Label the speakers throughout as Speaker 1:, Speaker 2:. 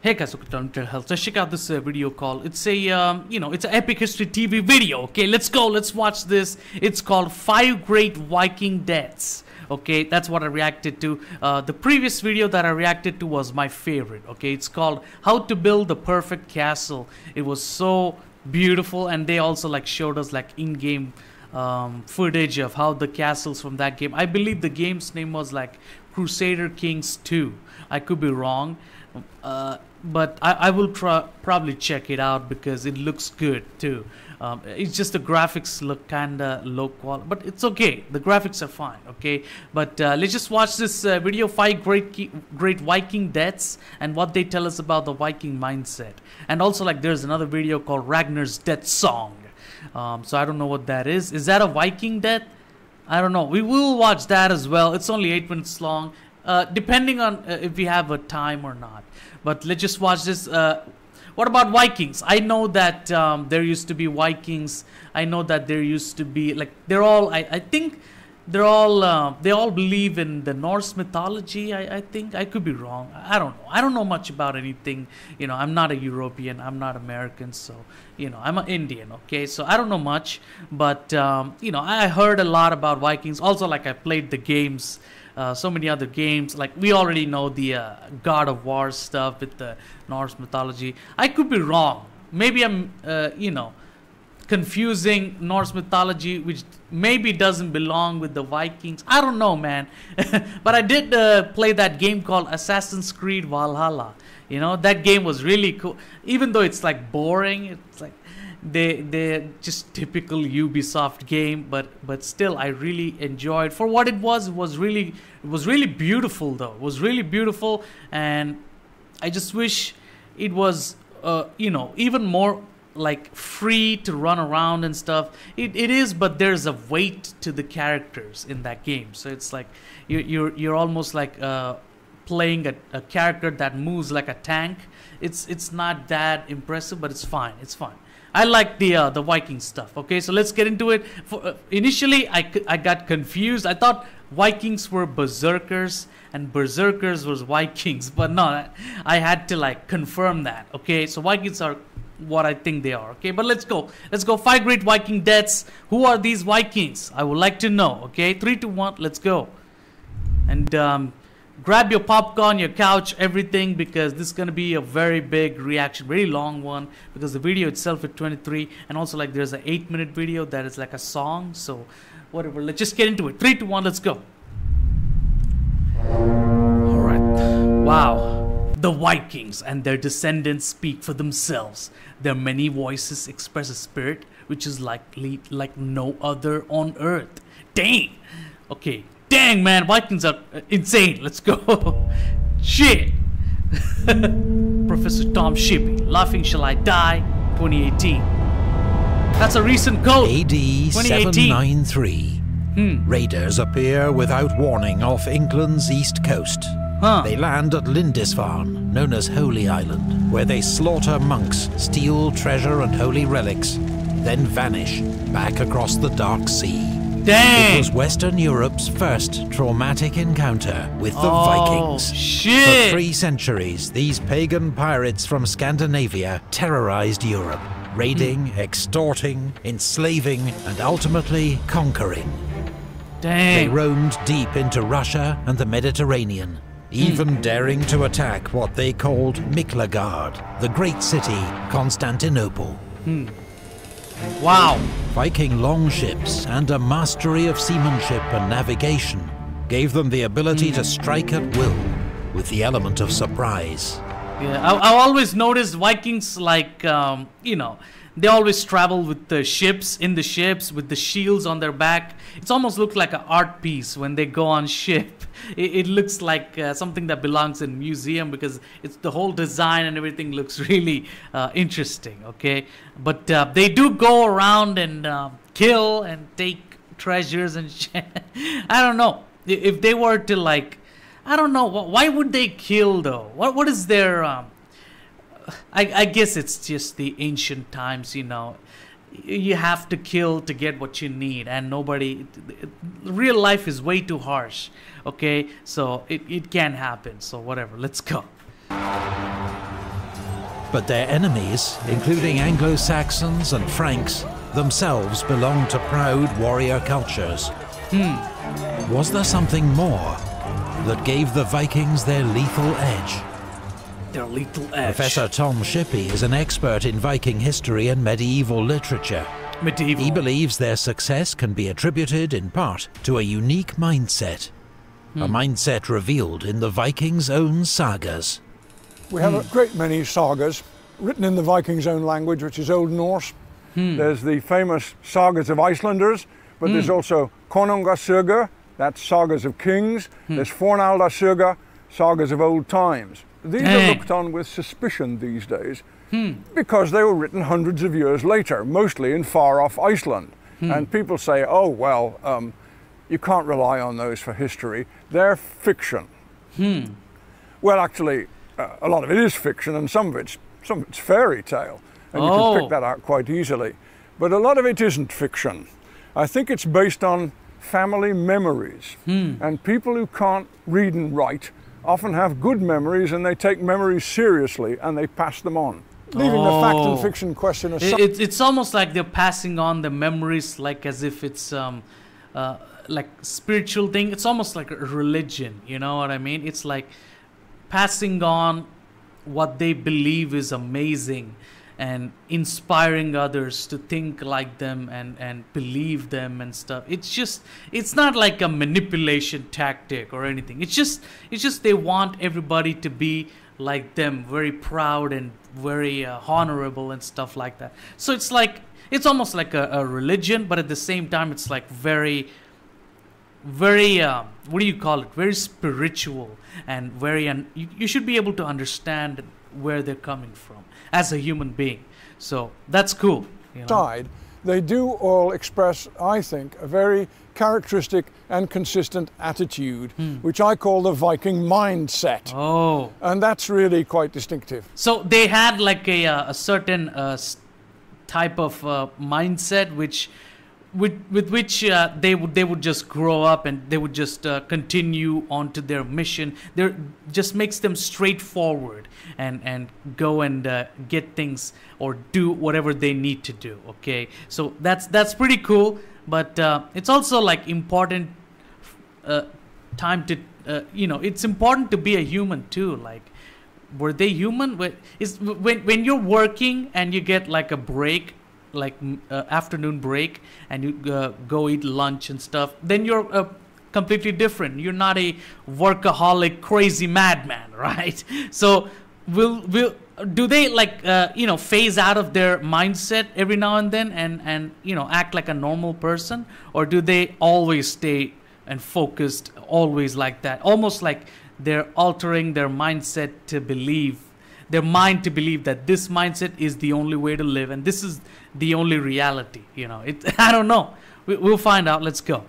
Speaker 1: Hey guys, welcome to Health. Let's check out this video called. It's a it's an epic history TV video. Okay, let's go. Let's watch this. It's called 5 Great Viking Deaths. Okay, that's what I reacted to. The previous video that I reacted to was my favorite. Okay, it's called How to Build the Perfect Castle. It was so beautiful, and they also like showed us like in-game footage of how the castles from that game. I believe the game's name was like Crusader Kings 2. I could be wrong. But I will probably check it out because it looks good too. It's just the graphics look kinda low quality, but it's okay. The graphics are fine, okay? But let's just watch this video, 5 great Viking deaths and what they tell us about the Viking mindset. And also like there's another video called Ragnars death song. So I don't know what that is. Is that a Viking death? I don't know. We will watch that as well. It's only 8 minutes long. Depending on if we have a time or not. But let's just watch this. What about Vikings? I know that there used to be Vikings. I know that there used to be like they're all. I think they're all. They all believe in the Norse mythology. I think I could be wrong. I don't know. I don't know much about anything. You know, I'm not a European. I'm not American. So you know, I'm an Indian. Okay, so I don't know much. But you know, I heard a lot about Vikings. Also, like I played the games. So many other games, like we already know the God of War stuff with the Norse mythology. I could be wrong. Maybe I'm, confusing Norse mythology, which maybe doesn't belong with the Vikings. I don't know, man. But I did play that game called Assassin's Creed Valhalla. You know, that game was really cool. Even though it's like boring, it's like they're just typical Ubisoft game, but still I really enjoyed for what it was. It was really beautiful though. It was really beautiful, and I just wish it was even more like free to run around and stuff. It is, but there's a weight to the characters in that game. So it's like you're almost like playing a character that moves like a tank. It's not that impressive, but it's fine. It's fine. I like the Viking stuff. Okay, so let's get into it. Initially, I got confused. I thought Vikings were berserkers and berserkers was Vikings, but no, I had to like confirm that. Okay, so Vikings are what I think they are. Okay, but let's go. Let's go. 5 great Viking deaths. Who are these Vikings? I would like to know. Okay, 3, 2, 1. Let's go. And grab your popcorn, your couch, everything, because this is going to be a very big reaction, very long one, because the video itself is 23, and also like there's an 8-minute video that is like a song, so whatever. Let's just get into it. 3, 2, 1, let's go. Alright. Wow. The Vikings and their descendants speak for themselves. Their many voices express a spirit which is likely like no other on earth. Dang. Okay. Dang, man, Vikings are insane. Let's go. Shit. Professor Tom Shippey, Laughing Shall I Die, 2018. That's a recent code.
Speaker 2: AD 793. Raiders appear without warning off England's east coast. They land at Lindisfarne, known as Holy Island, where they slaughter monks, steal treasure and holy relics, then vanish back across the Dark Sea.
Speaker 1: Dang.
Speaker 2: It was Western Europe's first traumatic encounter with the Vikings.
Speaker 1: Shit.
Speaker 2: For 3 centuries, these pagan pirates from Scandinavia terrorized Europe, raiding, extorting, enslaving, and ultimately conquering.
Speaker 1: Dang.
Speaker 2: They roamed deep into Russia and the Mediterranean, even daring to attack what they called Miklagard, the great city Constantinople.
Speaker 1: Wow.
Speaker 2: Viking longships and a mastery of seamanship and navigation gave them the ability to strike at will, with the element of surprise.
Speaker 1: Yeah, I always noticed Vikings like, they always travel with the ships, with the shields on their back. It's almost looked like an art piece when they go on ship. It looks like something that belongs in a museum because it's the whole design and everything looks really interesting, okay? But they do go around and kill and take treasures and shit. I don't know. If they were to like, I don't know, why would they kill though? What is their, I guess it's just the ancient times, you know. You have to kill to get what you need, and real life is way too harsh, okay? So it can happen, so whatever, let's go.
Speaker 2: But their enemies, including Anglo-Saxons and Franks, themselves belonged to proud warrior cultures. Was there something more that gave the Vikings their lethal edge?
Speaker 1: Their lethal edge.
Speaker 2: Professor Tom Shippey is an expert in Viking history and medieval literature. He believes their success can be attributed in part to a unique mindset. A mindset revealed in the Vikings' own sagas.
Speaker 3: We have a great many sagas written in the Vikings' own language, which is Old Norse. There's the famous sagas of Icelanders, but there's also Konungasögur, that's sagas of kings. There's Fornaldasögur, sagas of old times. These are looked on with suspicion these days because they were written hundreds of years later, mostly in far-off Iceland. And people say, oh, well, you can't rely on those for history. They're fiction. Well, actually, a lot of it is fiction, and some of it's fairy tale, and you can pick that out quite easily. But a lot of it isn't fiction. I think it's based on family memories, and people who can't read and write often have good memories, and they take memories seriously and they pass them on. Leaving the fact and fiction question aside.
Speaker 1: It's almost like they're passing on the memories, like as if it's like spiritual thing. It's almost like a religion, you know what I mean? It's like passing on what they believe is amazing and inspiring others to think like them and believe them and stuff. It's not like a manipulation tactic or anything. It's just they want everybody to be like them, very proud and very honorable and stuff like that. So it's almost like a religion, but at the same time it's like very what do you call it, very spiritual and very you should be able to understand where they're coming from as a human being. So that's cool, you know?
Speaker 3: They do all express, I think, a very characteristic and consistent attitude, which I call the Viking mindset. And that's really quite distinctive.
Speaker 1: So they had like a certain type of mindset with which they would just grow up, and they would just continue on to their mission. There just makes them straightforward and go and get things or do whatever they need to do. Okay, so that's pretty cool, but it's also like important time to it's important to be a human too. Like, were they human? When you're working and you get like a break, like afternoon break, and you go eat lunch and stuff, then you're completely different. You're not a workaholic crazy madman, right? So do they like phase out of their mindset every now and then and act like a normal person, or do they always stay and focused always like that, almost like they're altering their mindset to believe that this mindset is the only way to live and this is the only reality? I don't know. We'll find out. Let's go.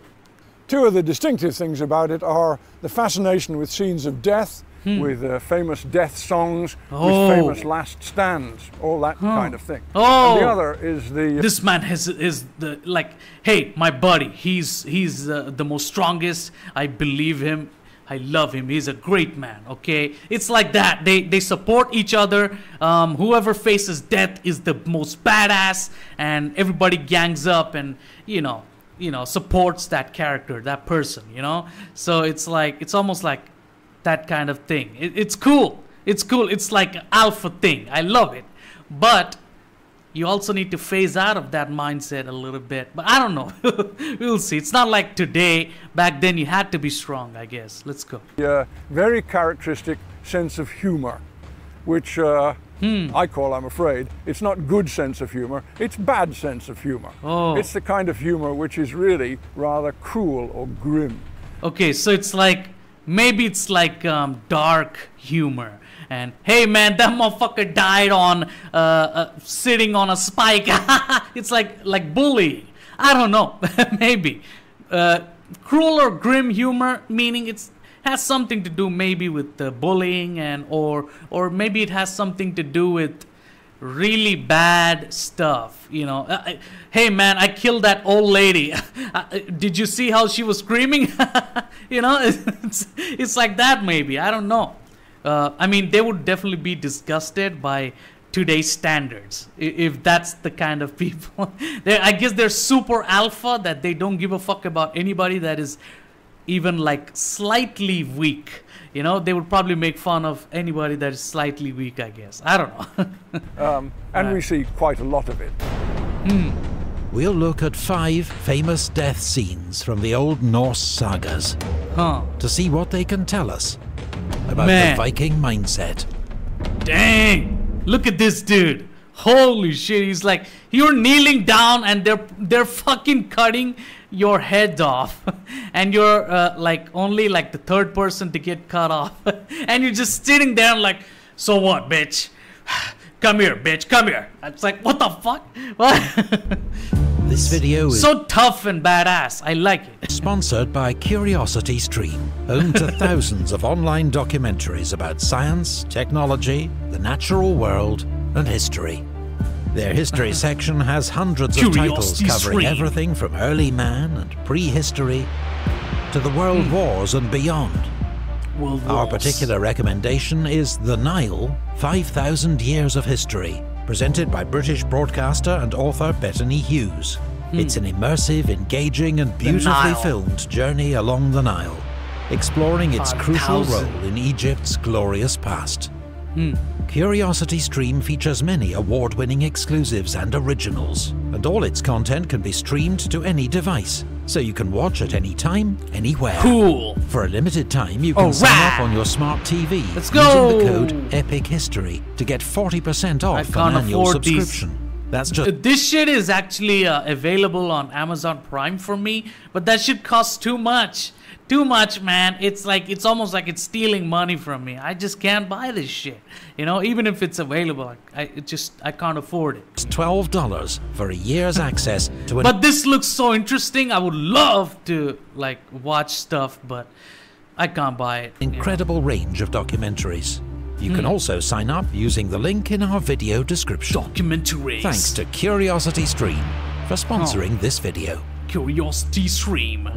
Speaker 3: Two of the distinctive things about it are the fascination with scenes of death, with famous death songs, with famous last stands, all that kind of thing. And the other is
Speaker 1: this man is the like, hey, my buddy, he's the most strongest. I believe him. I love him. He's a great man. Okay, it's like that. They support each other. Whoever faces death is the most badass, and everybody gangs up and supports that character, that person. So it's almost like that kind of thing. It's cool. It's cool. It's like an alpha thing. I love it, but you also need to phase out of that mindset a little bit. But I don't know. We'll see. It's not like today. Back then you had to be strong, I guess. Let's go.
Speaker 3: Yeah, very characteristic sense of humor, which I call, I'm afraid, it's not good sense of humor, it's bad sense of humor. It's the kind of humor which is really rather cruel or grim.
Speaker 1: Okay, so maybe it's like dark humor. And hey man, that motherfucker died on sitting on a spike. It's like bullying. I don't know. Maybe cruel or grim humor, meaning it has something to do maybe with bullying or maybe it has something to do with really bad stuff. Hey man, I killed that old lady. Did you see how she was screaming? It's like that maybe. I don't know. They would definitely be disgusted by today's standards. If that's the kind of people, I guess they're super alpha, that they don't give a fuck about anybody that is even like slightly weak. You know, they would probably make fun of anybody that is slightly weak, I guess. I don't know.
Speaker 3: And we see quite a lot of it.
Speaker 2: We'll look at 5 famous death scenes from the old Norse sagas to see what they can tell us about the Viking mindset.
Speaker 1: Dang! Look at this dude. Holy shit, he's like, you're kneeling down and they're fucking cutting your head off. And you're like only like the third person to get cut off. And you're just sitting there like, so what, bitch? Come here, bitch, come here. It's like, what the fuck? What?
Speaker 2: This video is
Speaker 1: so tough and badass. I like it.
Speaker 2: Sponsored by Curiosity Stream, home to thousands of online documentaries about science, technology, the natural world, and history. Their history section has hundreds of titles covering everything from early man and prehistory to the world wars and beyond. Our particular recommendation is The Nile, 5,000 Years of History, presented by British broadcaster and author Bettany Hughes. It's an immersive, engaging and beautifully filmed journey along the Nile, exploring its crucial role in Egypt's glorious past. Curiosity Stream features many award-winning exclusives and originals, and all its content can be streamed to any device, so you can watch at any time, anywhere.
Speaker 1: Cool!
Speaker 2: For a limited time, you can sign up on your smart TV using the code EPICHISTORY to get 40% off an annual subscription. That's just...
Speaker 1: This shit is actually available on Amazon Prime for me, but that shit costs too much. Too much, man. It's like, it's almost like it's stealing money from me. I just can't buy this shit. You know, even if it's available, I can't afford it.
Speaker 2: It's $12 for a year's access to an...
Speaker 1: But this looks so interesting. I would love to, like, watch stuff, but I can't buy it.
Speaker 2: Incredible range of documentaries. You can also sign up using the link in our video description.
Speaker 1: Documentaries.
Speaker 2: Thanks to Curiosity Stream for sponsoring this video.
Speaker 1: Curiosity Stream.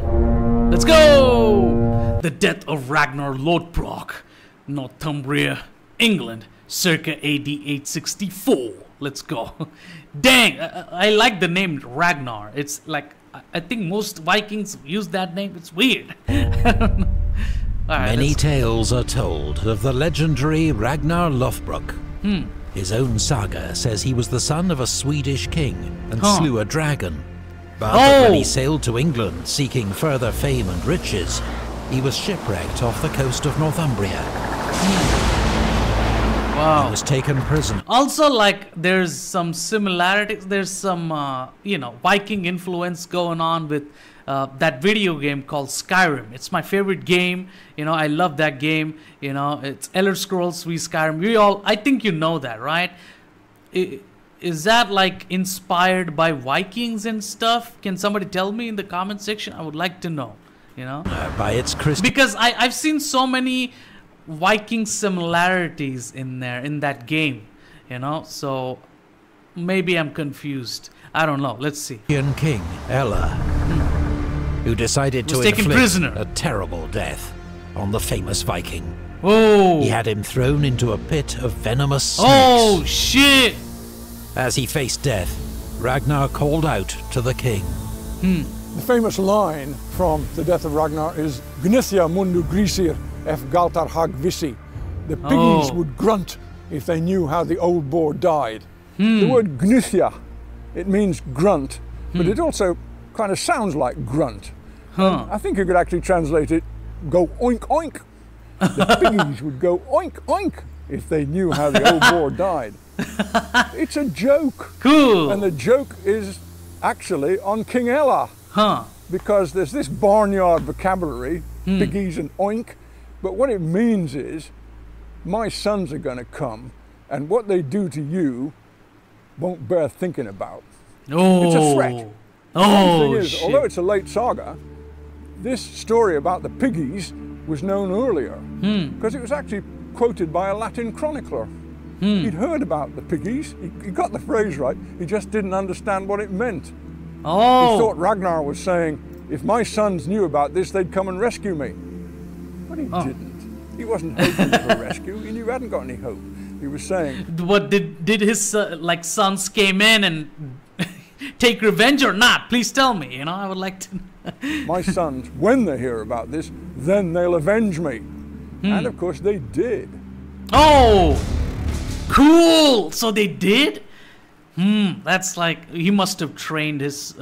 Speaker 1: Let's go! The death of Ragnar Lodbrok, Northumbria, England, circa AD 864. Let's go. Dang, I like the name Ragnar. It's like, I think most Vikings use that name. It's weird. Right,
Speaker 2: many tales are told of the legendary Ragnar Lothbrok. His own saga says he was the son of a Swedish king and slew a dragon. But when he sailed to England seeking further fame and riches, he was shipwrecked off the coast of Northumbria. Wow. He was taken prisoner.
Speaker 1: Also, like, there's some similarities. There's some, you know, Viking influence going on with that video game called Skyrim. It's my favorite game. You know, I love that game. You know, it's Elder Scrolls v Skyrim. I think you know that, right? Is that like inspired by Vikings and stuff? Can somebody tell me in the comment section? I would like to know, you know?
Speaker 2: By its Christian...
Speaker 1: Because I've seen so many Viking similarities in there, in that game, you know? So maybe I'm confused. I don't know. Let's see.
Speaker 2: King Ella, who decided to inflict a terrible death on the famous Viking.
Speaker 1: Oh!
Speaker 2: He had him thrown into a pit of venomous snakes.
Speaker 1: Oh, shit!
Speaker 2: As he faced death, Ragnar called out to the king.
Speaker 3: The famous line from the death of Ragnar is Gnithia mundu grisir ef galtar hag vissi. The piggies would grunt if they knew how the old boar died. The word Gnithia, it means grunt, but it also kind of sounds like grunt. I think you could actually translate it, go oink oink. The piggies would go oink oink if they knew how the old boar died. It's a joke.
Speaker 1: Cool.
Speaker 3: And the joke is actually on King Ella. Because there's this barnyard vocabulary, piggies and oink, but what it means is, my sons are going to come, and what they do to you won't bear thinking about. It's a threat. The thing is, although it's a late saga, this story about the piggies was known earlier, because it was actually quoted by a Latin chronicler. He'd heard about the piggies, he got the phrase right, he just didn't understand what it meant. He thought Ragnar was saying, if my sons knew about this, they'd come and rescue me. But he didn't. He wasn't hoping for a rescue, he knew he hadn't got any hope. He was saying.
Speaker 1: What did his like sons came in and take revenge or not? Please tell me. You know, I would like to.
Speaker 3: My sons, when they hear about this, then they'll avenge me. And of course they did.
Speaker 1: Oh, cool. So they did. That's like he must have trained his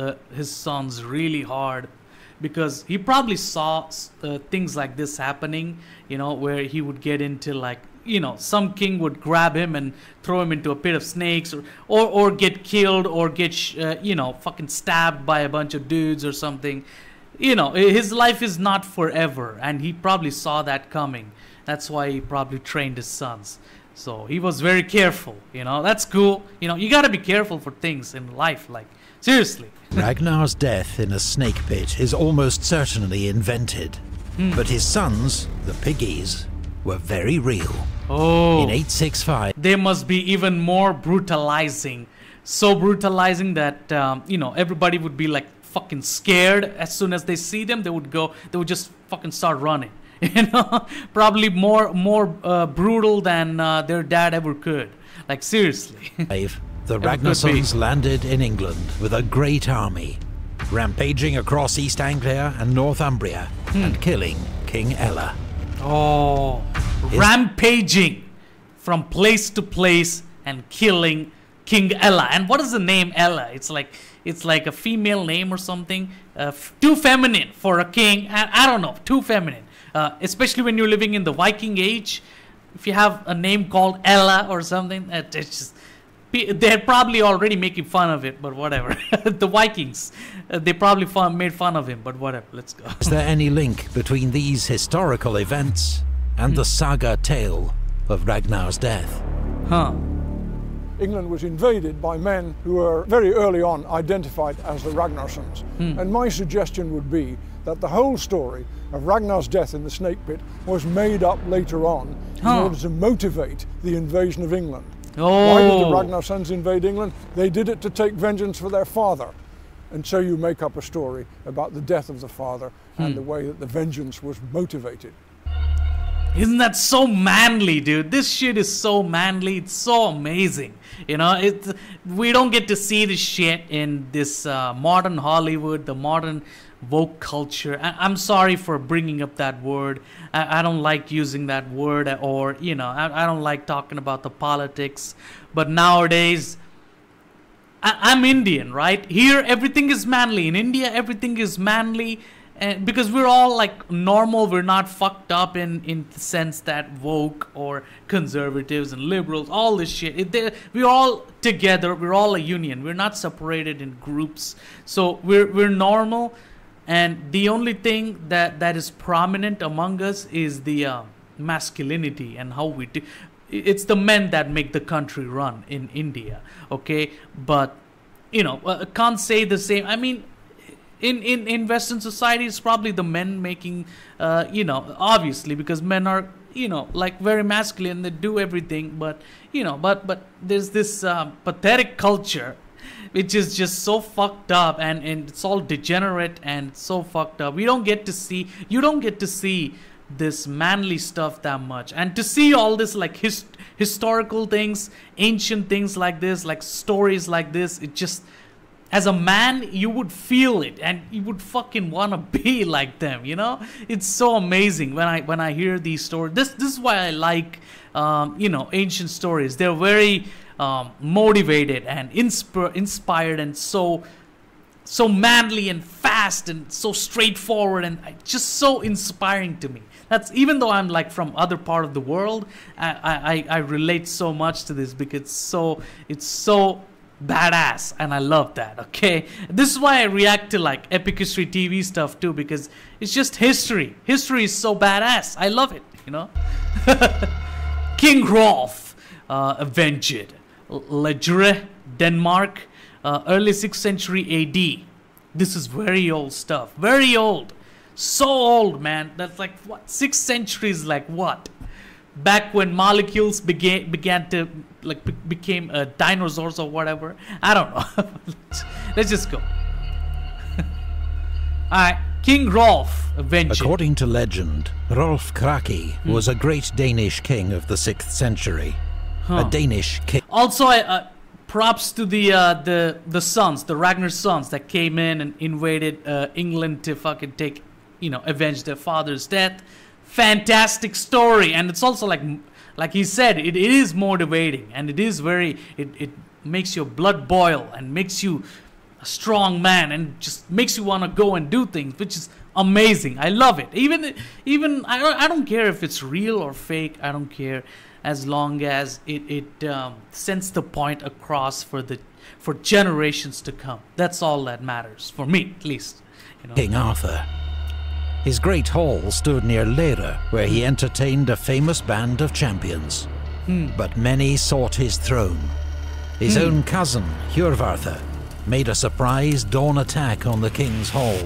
Speaker 1: sons really hard, because he probably saw things like this happening. You know, where he would get into like, you know, some king would grab him and throw him into a pit of snakes, or get killed, or get you know, fucking stabbed by a bunch of dudes or something. You know, his life is not forever, and he probably saw that coming. That's why he probably trained his sons. So he was very careful. You know, that's cool. You know, you gotta be careful for things in life, like, seriously.
Speaker 2: Ragnar's death in a snake pit is almost certainly invented. But his sons, the piggies, were very real.
Speaker 1: Oh.
Speaker 2: In 865...
Speaker 1: They must be even more brutalizing. So brutalizing that, you know, everybody would be like fucking scared. As soon as they see them, they would just fucking start running. You know, probably more brutal than their dad ever could. Like, seriously.
Speaker 2: The Ragnars landed in England with a great army, rampaging across East Anglia and Northumbria and killing King Ella.
Speaker 1: Oh, rampaging from place to place and killing King Ella. And what is the name Ella? It's like a female name or something. Too feminine for a king. I don't know. Too feminine. Especially when you're living in the Viking age. If you have a name called Ella or something, it's just, they're probably already making fun of it, but whatever. The Vikings, they probably made fun of him, but whatever. Let's go.
Speaker 2: Is there any link between these historical events and the saga tale of Ragnar's death?
Speaker 3: England was invaded by men who were very early on identified as the Ragnarsons. And my suggestion would be that the whole story of Ragnar's death in the snake pit was made up later on in order to motivate the invasion of England. Why did the Ragnarsons invade England? They did it to take vengeance for their father. And so you make up a story about the death of the father and the way that the vengeance was motivated.
Speaker 1: Isn't that so manly, dude? This shit is so manly. It's so amazing. You know, we don't get to see this shit in this modern Hollywood, the modern woke culture. I'm sorry for bringing up that word. I don't like using that word, or, you know, I don't like talking about the politics. But nowadays, I'm Indian, right? Here, everything is manly. In India, everything is manly. And because we're all like normal, we're not fucked up in the sense that woke or conservatives and liberals, all this shit. We're all together. We're all a union. We're not separated in groups. So we're normal, and the only thing that is prominent among us is the masculinity and how we do. It's the men that make the country run in India, okay? But you know, can't say the same. I mean, in Western society, it's probably the men making, you know, obviously, because men are, you know, like very masculine, they do everything, but, you know, but there's this pathetic culture, which is just so fucked up, and it's all degenerate and so fucked up. You don't get to see this manly stuff that much, and to see all this like historical things, ancient things like this, like stories like this, it just, as a man, you would feel it, and you would fucking want to be like them, you know? It's so amazing when I hear these stories. This is why I like, you know, ancient stories. They're very motivated and inspired, and so manly and fast and so straightforward, and just so inspiring to me. That's, even though I'm like from other part of the world, I relate so much to this because it's so badass, and I love that. Okay, this is why I react to like Epic History TV stuff too, because it's just history. History is so badass. I love it, you know. King Hrolf avenged Legre, Denmark, early 6th century AD. This is very old stuff. Very old. So old, man. That's like what? 6th century is like what? Back when molecules began to like became dinosaurs or whatever. I don't know. Let's just go. Alright, King Hrolf avenged.
Speaker 2: According to legend, Rolf Kraki was a great Danish king of the 6th century. a Danish king.
Speaker 1: Also, props to the sons, the Ragnars sons that came in and invaded England to fucking take, avenge their father's death. Fantastic story, and it's also like he said, it is motivating, and it is it makes your blood boil and makes you a strong man and just makes you want to go and do things, which is amazing. I love it. Even I don't care if it's real or fake. I don't care, as long as it sends the point across for generations to come. That's all that matters for me, at least.
Speaker 2: King Arthur. His great hall stood near Lera, where he entertained a famous band of champions. But many sought his throne. His own cousin, Hjörvarthr, made a surprise dawn attack on the king's hall.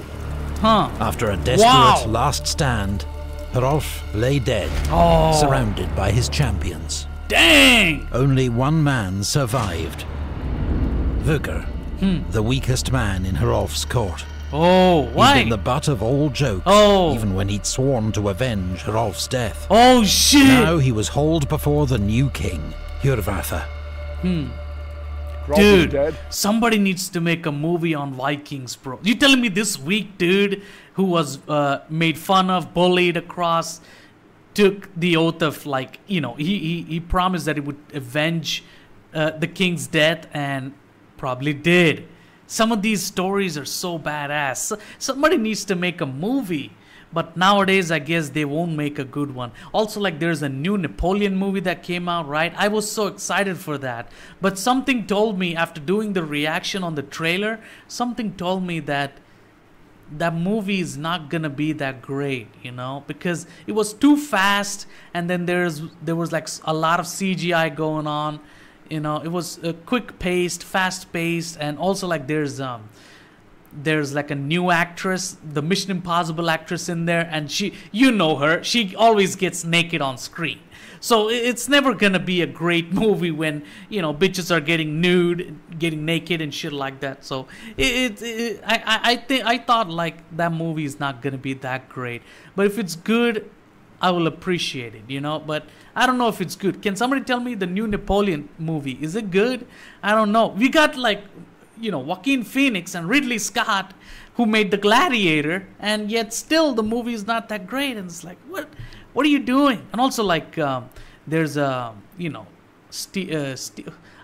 Speaker 2: After a desperate last stand, Hrolf lay dead, surrounded by his champions.
Speaker 1: Dang!
Speaker 2: Only one man survived. Vögr, the weakest man in Hrolf's court.
Speaker 1: Oh, why?
Speaker 2: He'd been the butt of all jokes, even when he'd sworn to avenge Hrolf's death.
Speaker 1: Oh, shit!
Speaker 2: Now he was hauled before the new king, Hjörvarthr.
Speaker 1: Dude,
Speaker 3: dead.
Speaker 1: Somebody needs to make a movie on Vikings, bro. You telling me this weak dude who was made fun of, bullied across, took the oath of, he promised that he would avenge the king's death, and probably did. Some of these stories are so badass. Somebody needs to make a movie. But nowadays, I guess they won't make a good one. Also, there's a new Napoleon movie that came out, right? I was so excited for that. But something told me, after doing the reaction on the trailer, something told me that that movie is not gonna be that great, because it was too fast, and then there was a lot of CGI going on. It was quick paced, fast paced, and also there's a new actress, the Mission Impossible actress in there, and she always gets naked on screen. So it's never gonna be a great movie when bitches are getting nude, getting naked and shit like that. So I thought that movie is not gonna be that great, but if it's good, I will appreciate it, but I don't know if it's good. Can somebody tell me the new Napoleon movie, is it good? I don't know. We got Joaquin Phoenix and Ridley Scott, who made The Gladiator, and yet still the movie is not that great, and it's what are you doing? And also there's a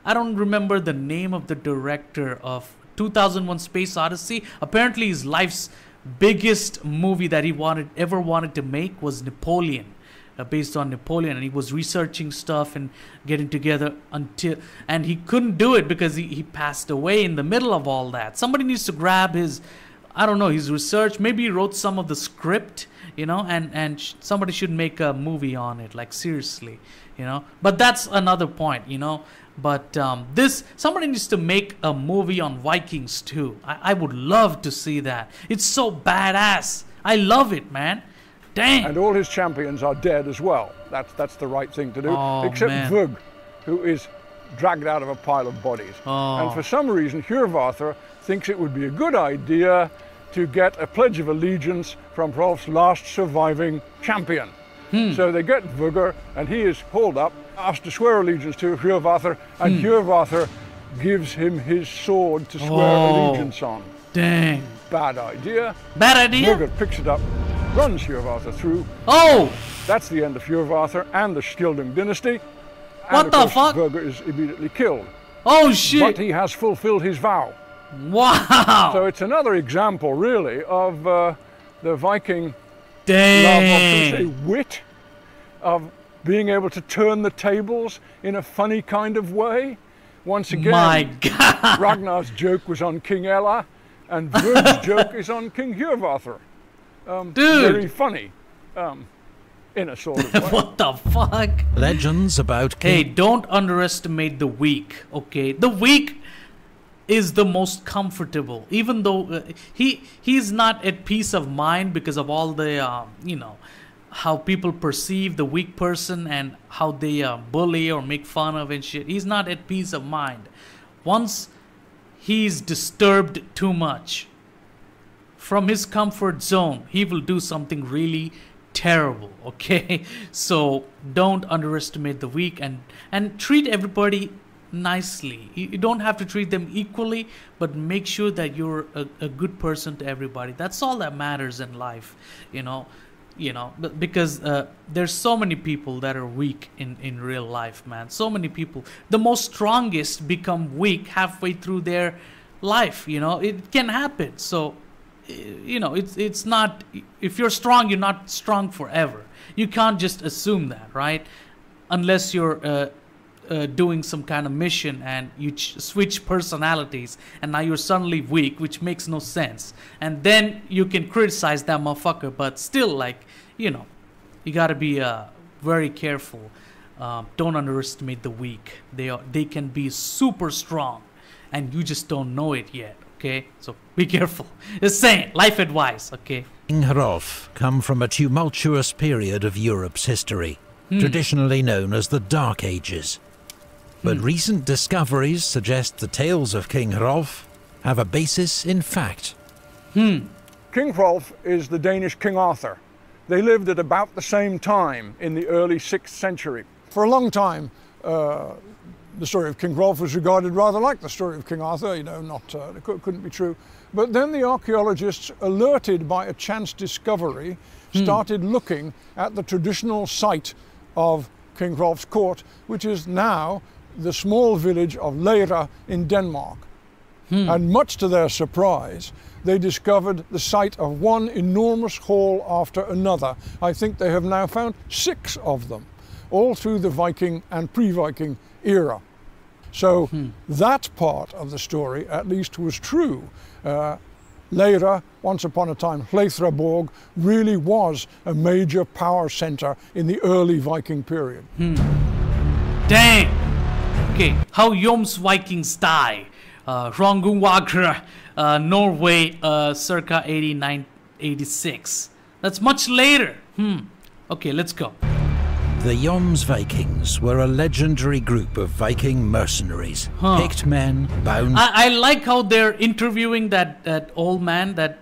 Speaker 1: I don't remember the name of the director of 2001 Space Odyssey. Apparently his life's biggest movie that he ever wanted to make was Napoleon, based on Napoleon, and he was researching stuff and getting together and he couldn't do it because he passed away in the middle of all that. Somebody needs to grab his research. Maybe he wrote some of the script, and somebody should make a movie on it, seriously, but that's another point, But somebody needs to make a movie on Vikings too. I would love to see that. It's so badass. I love it, man. Dang.
Speaker 3: And all his champions are dead as well. That's the right thing to do. Except
Speaker 1: man.
Speaker 3: Vögr, who is dragged out of a pile of bodies. And for some reason, Hjörvarthr thinks it would be a good idea to get a pledge of allegiance from Hrolf's last surviving champion. So they get Vögr, and he is hauled up, asked to swear allegiance to Hjörvarthr, and Hjörvarthr gives him his sword to swear allegiance on.
Speaker 1: Dang.
Speaker 3: Bad idea.
Speaker 1: Bad idea?
Speaker 3: Vögr picks it up, runs Hjörvarthr through. That's the end of Hjörvarthr and the Skilding dynasty.
Speaker 1: What the fuck?
Speaker 3: Vögr is immediately killed.
Speaker 1: Oh shit!
Speaker 3: But he has fulfilled his vow.
Speaker 1: Wow!
Speaker 3: So it's another example, really, of the Viking
Speaker 1: love
Speaker 3: of wit, of being able to turn the tables in a funny kind of way. Once again,
Speaker 1: my God,
Speaker 3: Ragnar's joke was on King Ella, and Vögr's joke is on King Hjörvarthr.
Speaker 1: Dude,
Speaker 3: very funny, in a sort of way.
Speaker 1: What the fuck?
Speaker 2: Legends about King.
Speaker 1: Hey, don't underestimate the weak. Okay, the weak is the most comfortable, even though he's not at peace of mind because of all the how people perceive the weak person and how they bully or make fun of and shit. He's not at peace of mind. Once he's disturbed too much from his comfort zone, he will do something really terrible, okay? So don't underestimate the weak, and treat everybody nicely. You don't have to treat them equally, but make sure that you're a good person to everybody. That's all that matters in life, but because there's so many people that are weak in real life, man. So many people. The most strongest become weak halfway through their life. It can happen. So it's not, if you're strong, you're not strong forever. You can't just assume that, right? Unless you're doing some kind of mission and you switch personalities and now you're suddenly weak, which makes no sense, and then you can criticize that motherfucker. But still, you gotta be very careful. Don't underestimate the weak. They can be super strong and you just don't know it yet. Okay, so be careful. Just saying, life advice. Okay.
Speaker 2: King Hrolf come from a tumultuous period of Europe's history, traditionally known as the Dark Ages. But recent discoveries suggest the tales of King Hrolf have a basis in fact.
Speaker 3: King Hrolf is the Danish King Arthur. They lived at about the same time in the early 6th century. For a long time, the story of King Hrolf was regarded rather like the story of King Arthur, it couldn't be true. But then the archaeologists, alerted by a chance discovery, started looking at the traditional site of King Hrolf's court, which is now the small village of Lejre in Denmark. And much to their surprise, they discovered the site of one enormous hall after another. I think they have now found 6 of them, all through the Viking and pre-Viking era. So that part of the story at least was true. Lejre, once upon a time Hlethraborg, really was a major power center in the early Viking period.
Speaker 1: Dang! Okay, how Joms Vikings die. Hrongungwagr, Norway, circa 89-86. That's much later. Okay, let's go.
Speaker 2: The Joms Vikings were a legendary group of Viking mercenaries, picked men bound...
Speaker 1: I like how they're interviewing that old man that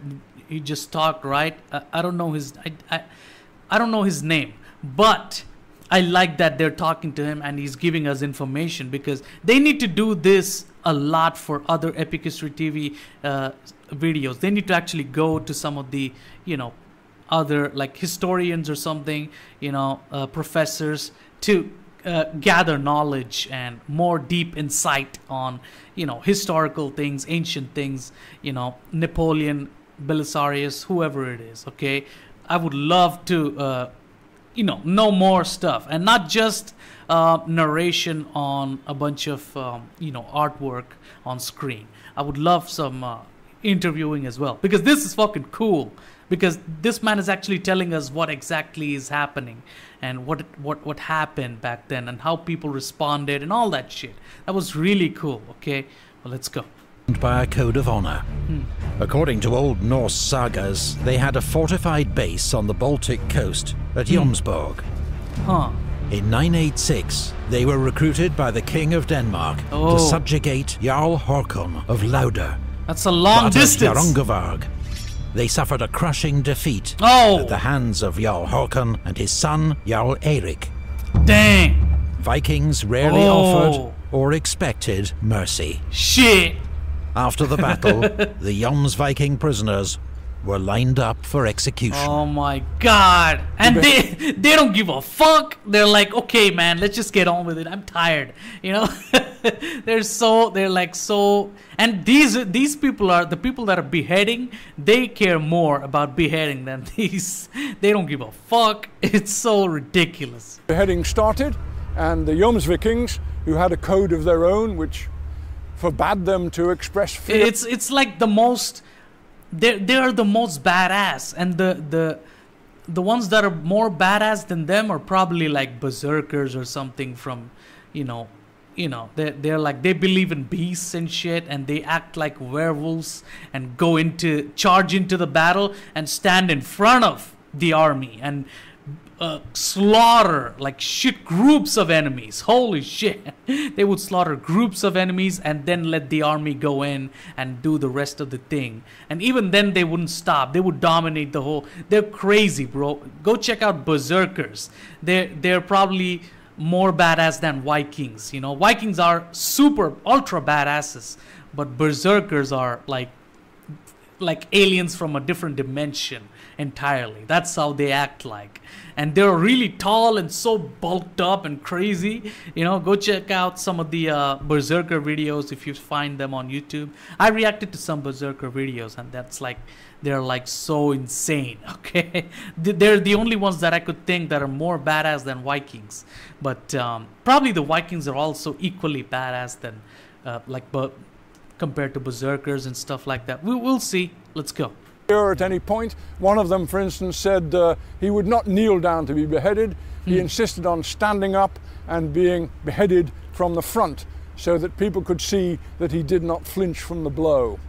Speaker 1: he just talked, right? I don't know his... I don't know his name, but I like that they're talking to him and he's giving us information, because they need to do this a lot for other Epic History TV videos. They need to actually go to some of the, other like historians or something, professors, to gather knowledge and more deep insight on, historical things, ancient things, Napoleon, Belisarius, whoever it is. Okay, I would love to, know more stuff, and not just narration on a bunch of, artwork on screen. I would love some interviewing as well, because this is fucking cool. Because this man is actually telling us what exactly is happening and what happened back then and how people responded and all that shit. That was really cool. Okay, well, let's go.
Speaker 2: By a code of honor. According to Old Norse sagas, they had a fortified base on the Baltic coast at Jomsborg. In 986, they were recruited by the King of Denmark to subjugate Jarl Håkon of Lauder.
Speaker 1: That's a long distance.
Speaker 2: Hjörungavágr. They suffered a crushing defeat at the hands of Jarl Håkon and his son Jarl Eirik.
Speaker 1: Dang!
Speaker 2: Vikings rarely offered or expected mercy.
Speaker 1: Shit!
Speaker 2: After the battle, the Joms Viking prisoners were lined up for execution.
Speaker 1: Oh my god! And they don't give a fuck. They're like, okay, man, let's just get on with it. I'm tired. They're like so. And these people are the people that are beheading. They care more about beheading than these. They don't give a fuck. It's so ridiculous.
Speaker 3: Beheading started, and the Joms Vikings, who had a code of their own, which forbade them to express fear.
Speaker 1: It's like the most. They are the most badass, and the ones that are more badass than them are probably like berserkers or something from, they're like, they believe in beasts and shit, and they act like werewolves and charge into the battle and stand in front of the army and slaughter like shit groups of enemies. Holy shit. They would slaughter groups of enemies and then let the army go in and do the rest of the thing. And even then they wouldn't stop. They would dominate the whole. They're crazy, bro. Go check out Berserkers. They're probably more badass than Vikings. You know, Vikings are super ultra badasses, but Berserkers are like aliens from a different dimension entirely. That's how they act like. And they're really tall and so bulked up and crazy. You know, go check out some of the Berserker videos if you find them on YouTube. I reacted to some Berserker videos, and that's like, they're like so insane, okay? They're the only ones that I could think that are more badass than Vikings. But probably the Vikings are also equally badass than compared to Berserkers and stuff like that. We'll see. Let's go.
Speaker 3: At any point, one of them, for instance, said he would not kneel down to be beheaded. He insisted on standing up and being beheaded from the front so that people could see that he did not flinch from the blow.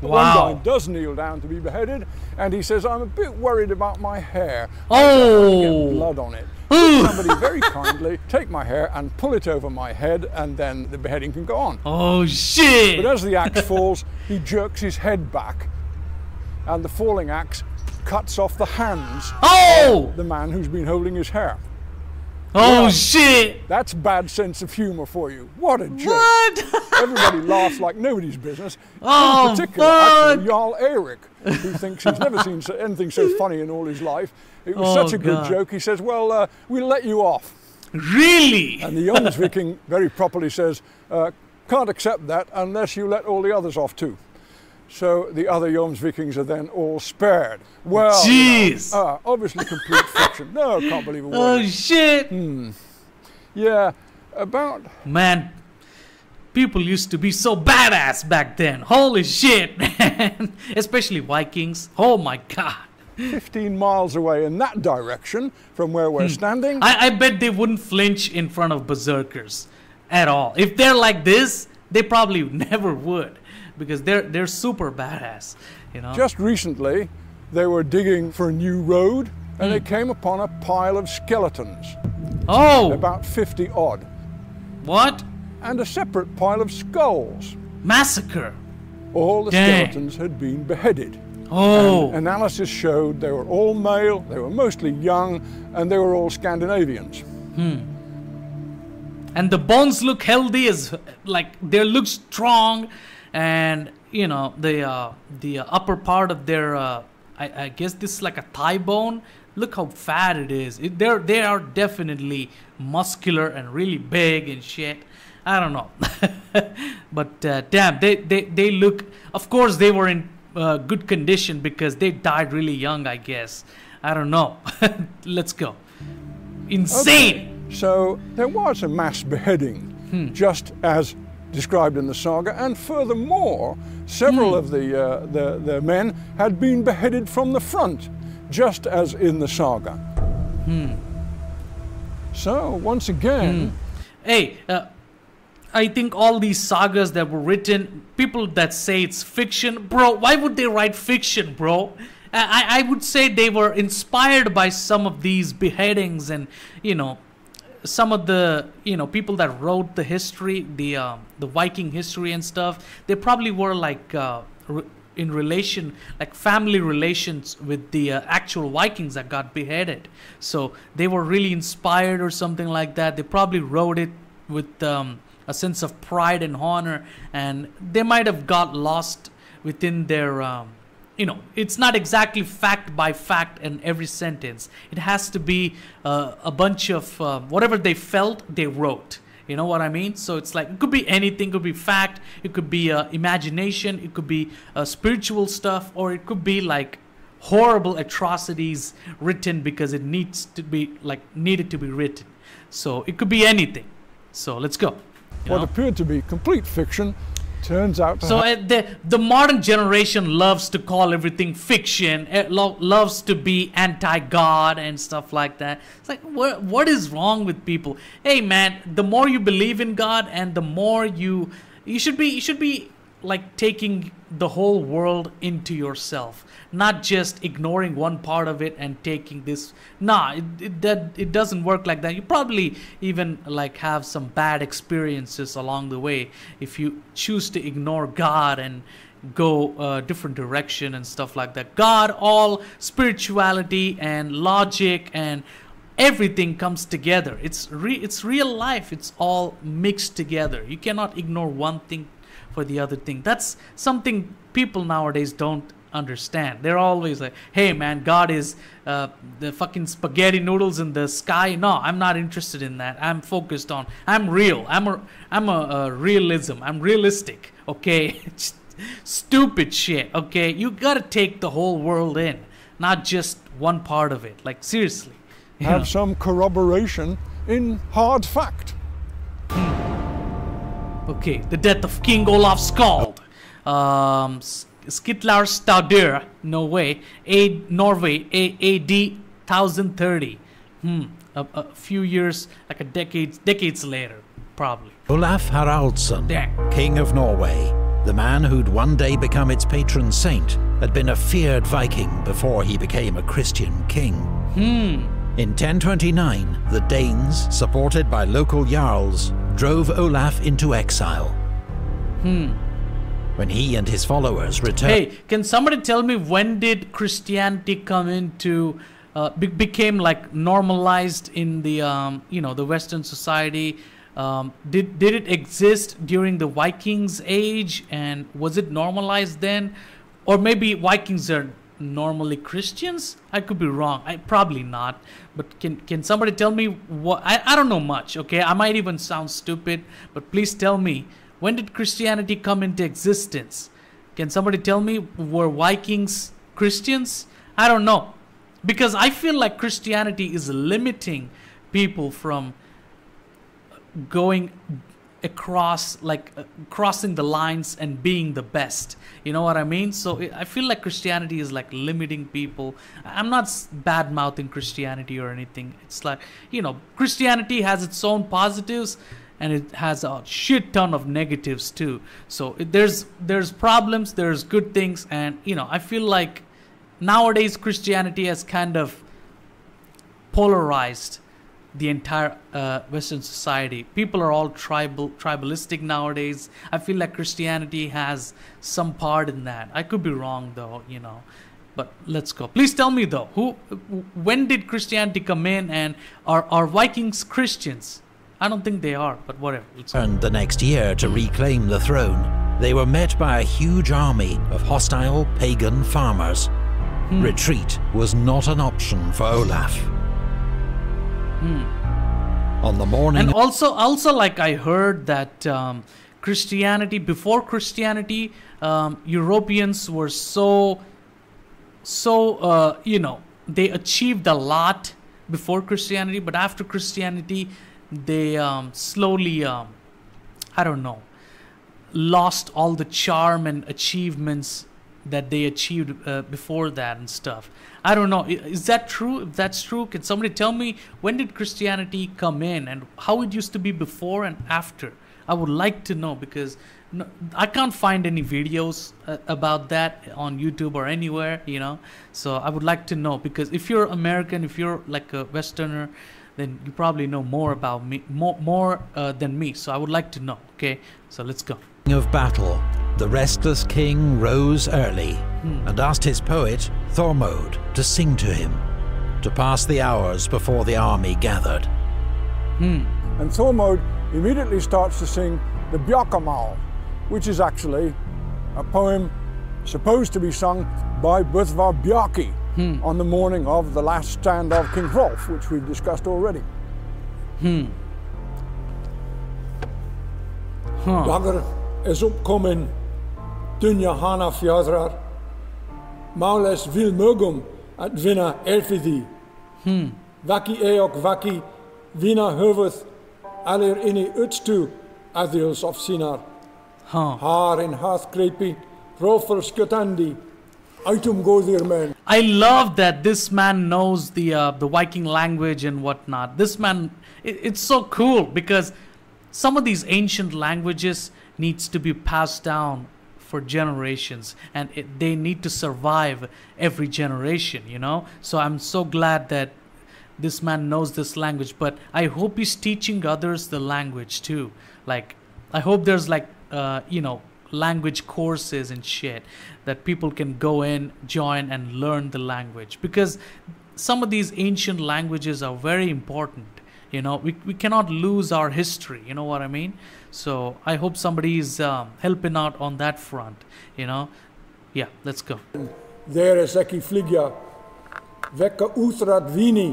Speaker 1: Wow.
Speaker 3: One guy does kneel down to be beheaded, and he says, I'm a bit worried about my hair.
Speaker 1: Oh!
Speaker 3: Get blood on it. Would somebody very kindly take my hair and pull it over my head, and then the beheading can go on.
Speaker 1: Oh, shit!
Speaker 3: But as the axe falls, he jerks his head back, and the falling axe cuts off the hands of the man who's been holding his hair.
Speaker 1: Oh,
Speaker 3: Well,
Speaker 1: shit!
Speaker 3: That's bad sense of humour for you. What a joke.
Speaker 1: What?
Speaker 3: Everybody laughs like nobody's business.
Speaker 1: Oh,
Speaker 3: in particular,
Speaker 1: fuck.
Speaker 3: actually, Jarl Erik, who thinks he's never seen anything so funny in all his life. It was
Speaker 1: Oh,
Speaker 3: such a good
Speaker 1: God.
Speaker 3: joke. He says, well, we'll let you off.
Speaker 1: Really?
Speaker 3: And the Jomsviking very properly says, can't accept that unless you let all the others off too. So the other Jomsvikings are then all spared. Well,
Speaker 1: Jeez.
Speaker 3: obviously complete fiction. No, I can't believe a word.
Speaker 1: Oh, shit!
Speaker 3: Yeah, about...
Speaker 1: Man, people used to be so badass back then. Holy shit, man. Especially Vikings. Oh, my God.
Speaker 3: 15 miles away in that direction from where we're standing.
Speaker 1: I bet they wouldn't flinch in front of Berserkers at all. If they're like this, they probably never would, because they're super badass, you know.
Speaker 3: Just recently, they were digging for a new road, and they came upon a pile of skeletons,
Speaker 1: Oh,
Speaker 3: about 50 odd,
Speaker 1: what?
Speaker 3: and a separate pile of skulls.
Speaker 1: Massacre.
Speaker 3: All the
Speaker 1: Dang.
Speaker 3: skeletons had been beheaded.
Speaker 1: Oh,
Speaker 3: And analysis showed they were all male, they were mostly young, and they were all Scandinavians.
Speaker 1: and the bones look healthy, as like they look strong, and you know the upper part of their I guess this is like a thigh bone. Look how fat it is. They are definitely muscular and really big and shit. I don't know, but damn, they look. Of course, they were in good condition because they died really young, I guess. I don't know. Let's go. Insane.
Speaker 3: So there was a mass beheading, just as described in the saga, and furthermore, several of the men had been beheaded from the front, just as in the saga. So once again,
Speaker 1: Hey, I think all these sagas that were written, people that say it's fiction, bro, why would they write fiction, bro? I would say they were inspired by some of these beheadings, and you know, some of the people that wrote the history, the Viking history and stuff. They probably were like in relation, like family relations with the actual Vikings that got beheaded. So they were really inspired or something like that. They probably wrote it with a sense of pride and honor, and they might have got lost within their it's not exactly fact by fact in every sentence. It has to be a bunch of whatever they felt, they wrote. You know what I mean? So it's like, it could be anything. It could be fact, it could be imagination, it could be spiritual stuff, or it could be like horrible atrocities written because it needed to be written. So it could be anything. So let's go.
Speaker 3: what appeared to be complete fiction turns out to
Speaker 1: the modern generation loves to call everything fiction. It loves to be anti-God and stuff like that. It's like, what is wrong with people? Hey man, the more you believe in God and the more you should be like taking the whole world into yourself, not just ignoring one part of it and taking this. Nah, it doesn't work like that. You probably even like have some bad experiences along the way if you choose to ignore God and go a different direction and stuff like that. God, all spirituality and logic and everything comes together. It's real life. It's all mixed together. You cannot ignore one thing for the other thing. That's something people nowadays don't understand. They're always like, hey man, God is the fucking spaghetti noodles in the sky. No, I'm not interested in that. I'm focused on, I'm real. I'm a realism. I'm realistic. Okay. Stupid shit. Okay. You gotta take the whole world in, not just one part of it. Like seriously.
Speaker 3: Have some corroboration in hard fact.
Speaker 1: Okay, the death of King Olaf Skald. Skitlar Staudir, Norway, AD 1030. A few years, like a decades later, probably.
Speaker 2: Olaf Haraldsson, King of Norway, the man who'd one day become its patron saint, had been a feared Viking before he became a Christian king. In 1029, the Danes, supported by local jarls, drove Olaf into exile. When he and his followers returned...
Speaker 1: Hey, can somebody tell me when did Christianity come into... became like normalized in the, the Western society? Did it exist during the Vikings age, and was it normalized then? Or maybe Vikings are normally Christians? I could be wrong. Probably not. But can somebody tell me what? I don't know much. Okay, I might even sound stupid, but please tell me, when did Christianity come into existence? Can somebody tell me, were Vikings Christians? I don't know, because I feel like Christianity is limiting people from going across, like crossing the lines and being the best. You know what I mean? So I feel like Christianity is like limiting people. I'm not bad mouthing Christianity or anything. It's like, Christianity has its own positives and it has a shit ton of negatives too. So there's problems, there's good things, and I feel like nowadays Christianity has kind of polarized the entire Western society. People are all tribalistic nowadays. I feel like Christianity has some part in that. I could be wrong though, but let's go. Please tell me though, when did Christianity come in, and are Vikings Christians? I don't think they are, but whatever.
Speaker 2: And the next year to reclaim the throne, they were met by a huge army of hostile pagan farmers. Retreat was not an option for Olaf. On the morning,
Speaker 1: and also like I heard that Christianity, before Christianity, Europeans were so they achieved a lot before Christianity, but after Christianity they slowly lost all the charm and achievements that they achieved before that and stuff. I don't know. Is that true? If that's true, can somebody tell me, when did Christianity come in and how it used to be before and after? I would like to know, because I can't find any videos about that on YouTube or anywhere, So I would like to know, because if you're American, if you're like a Westerner, then you probably know more about me, more than me. So I would like to know. Okay, so let's go.
Speaker 2: Of battle, the restless king rose early and asked his poet Thormod to sing to him, to pass the hours before the army gathered.
Speaker 3: And Thormod immediately starts to sing the Bjarkamal, which is actually a poem supposed to be sung by Böðvar Bjarki on the morning of the last stand of King Hrolf, which we've discussed already. Dagger is opkomen, Dunja Hana Fjadrar, Maules Vilmögum at Vina Elfidi, Vaki Eok Vaki, Vina Huvud, Aller inni Utstu, Adils of Sinar, Haar in Hath Creepy, Rofer Skutandi, Item Godir man.
Speaker 1: I love that this man knows the Viking language and whatnot. This man, it's so cool, because some of these ancient languages needs to be passed down for generations, and they need to survive every generation, you know. So I'm so glad that this man knows this language, but I hope he's teaching others the language too. Like, I hope there's like, you know, language courses and shit that people can go in, join, and learn the language, because some of these ancient languages are very important. You know, we cannot lose our history, you know what I mean? So I hope somebody is helping out on that front, you know. Yeah, let's go.
Speaker 4: There is eki fligja, vecca ustrat vini,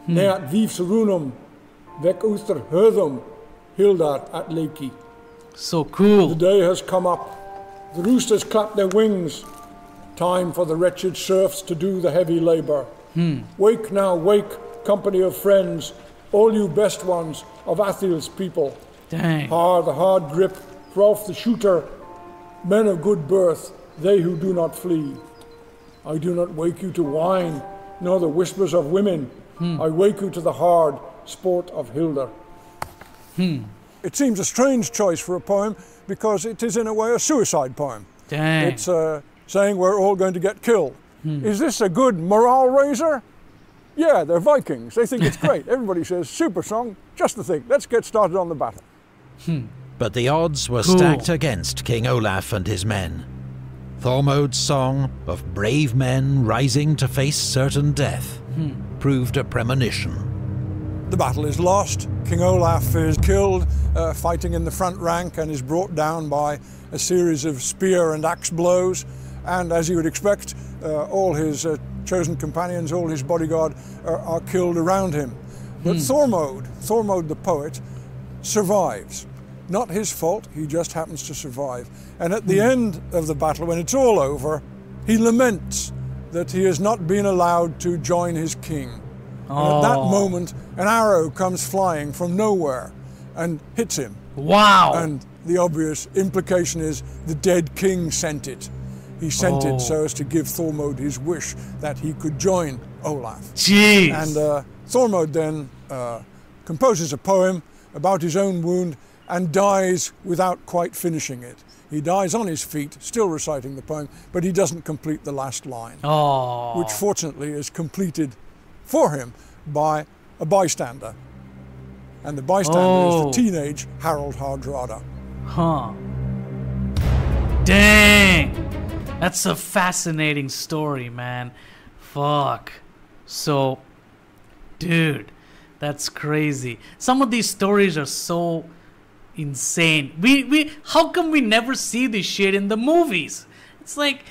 Speaker 4: neat vivs runum, vec uster herdum, hildart at leki.
Speaker 1: So cool.
Speaker 4: The day has come up, the roosters clap their wings, time for the wretched serfs to do the heavy labor. Wake now, wake, company of friends, all you best ones of Athil's people.
Speaker 1: Dang.
Speaker 4: The hard grip, Hrolf the shooter, men of good birth, they who do not flee. I do not wake you to wine, nor the whispers of women. I wake you to the hard sport of Hilda.
Speaker 3: It seems a strange choice for a poem because it is in a way a suicide poem.
Speaker 1: Dang.
Speaker 3: It's saying we're all going to get killed. Is this a good morale raiser? Yeah, they're Vikings. They think it's great. Everybody says, super song, just the thing. Let's get started on the battle.
Speaker 2: But the odds were stacked against King Olaf and his men. Thormod's song of brave men rising to face certain death proved a premonition.
Speaker 3: The battle is lost. King Olaf is killed fighting in the front rank and is brought down by a series of spear and axe blows. And as you would expect, all his chosen companions, all his bodyguard are killed around him. But Thormod the poet, survives. Not his fault, he just happens to survive. And at the end of the battle, when it's all over, he laments that he has not been allowed to join his king. And at that moment, an arrow comes flying from nowhere and hits him.
Speaker 1: Wow.
Speaker 3: And the obvious implication is the dead king sent it. He sent it so as to give Thormod his wish that he could join Olaf.
Speaker 1: Jeez.
Speaker 3: And Thormod then composes a poem about his own wound and dies without quite finishing it. He dies on his feet, still reciting the poem, but he doesn't complete the last line, which fortunately is completed for him by a bystander. And the bystander is the teenage Harald Hardrada.
Speaker 1: Dang! That's a fascinating story, man. Fuck. So, dude, that's crazy. Some of these stories are so insane. How come we never see this shit in the movies? It's like,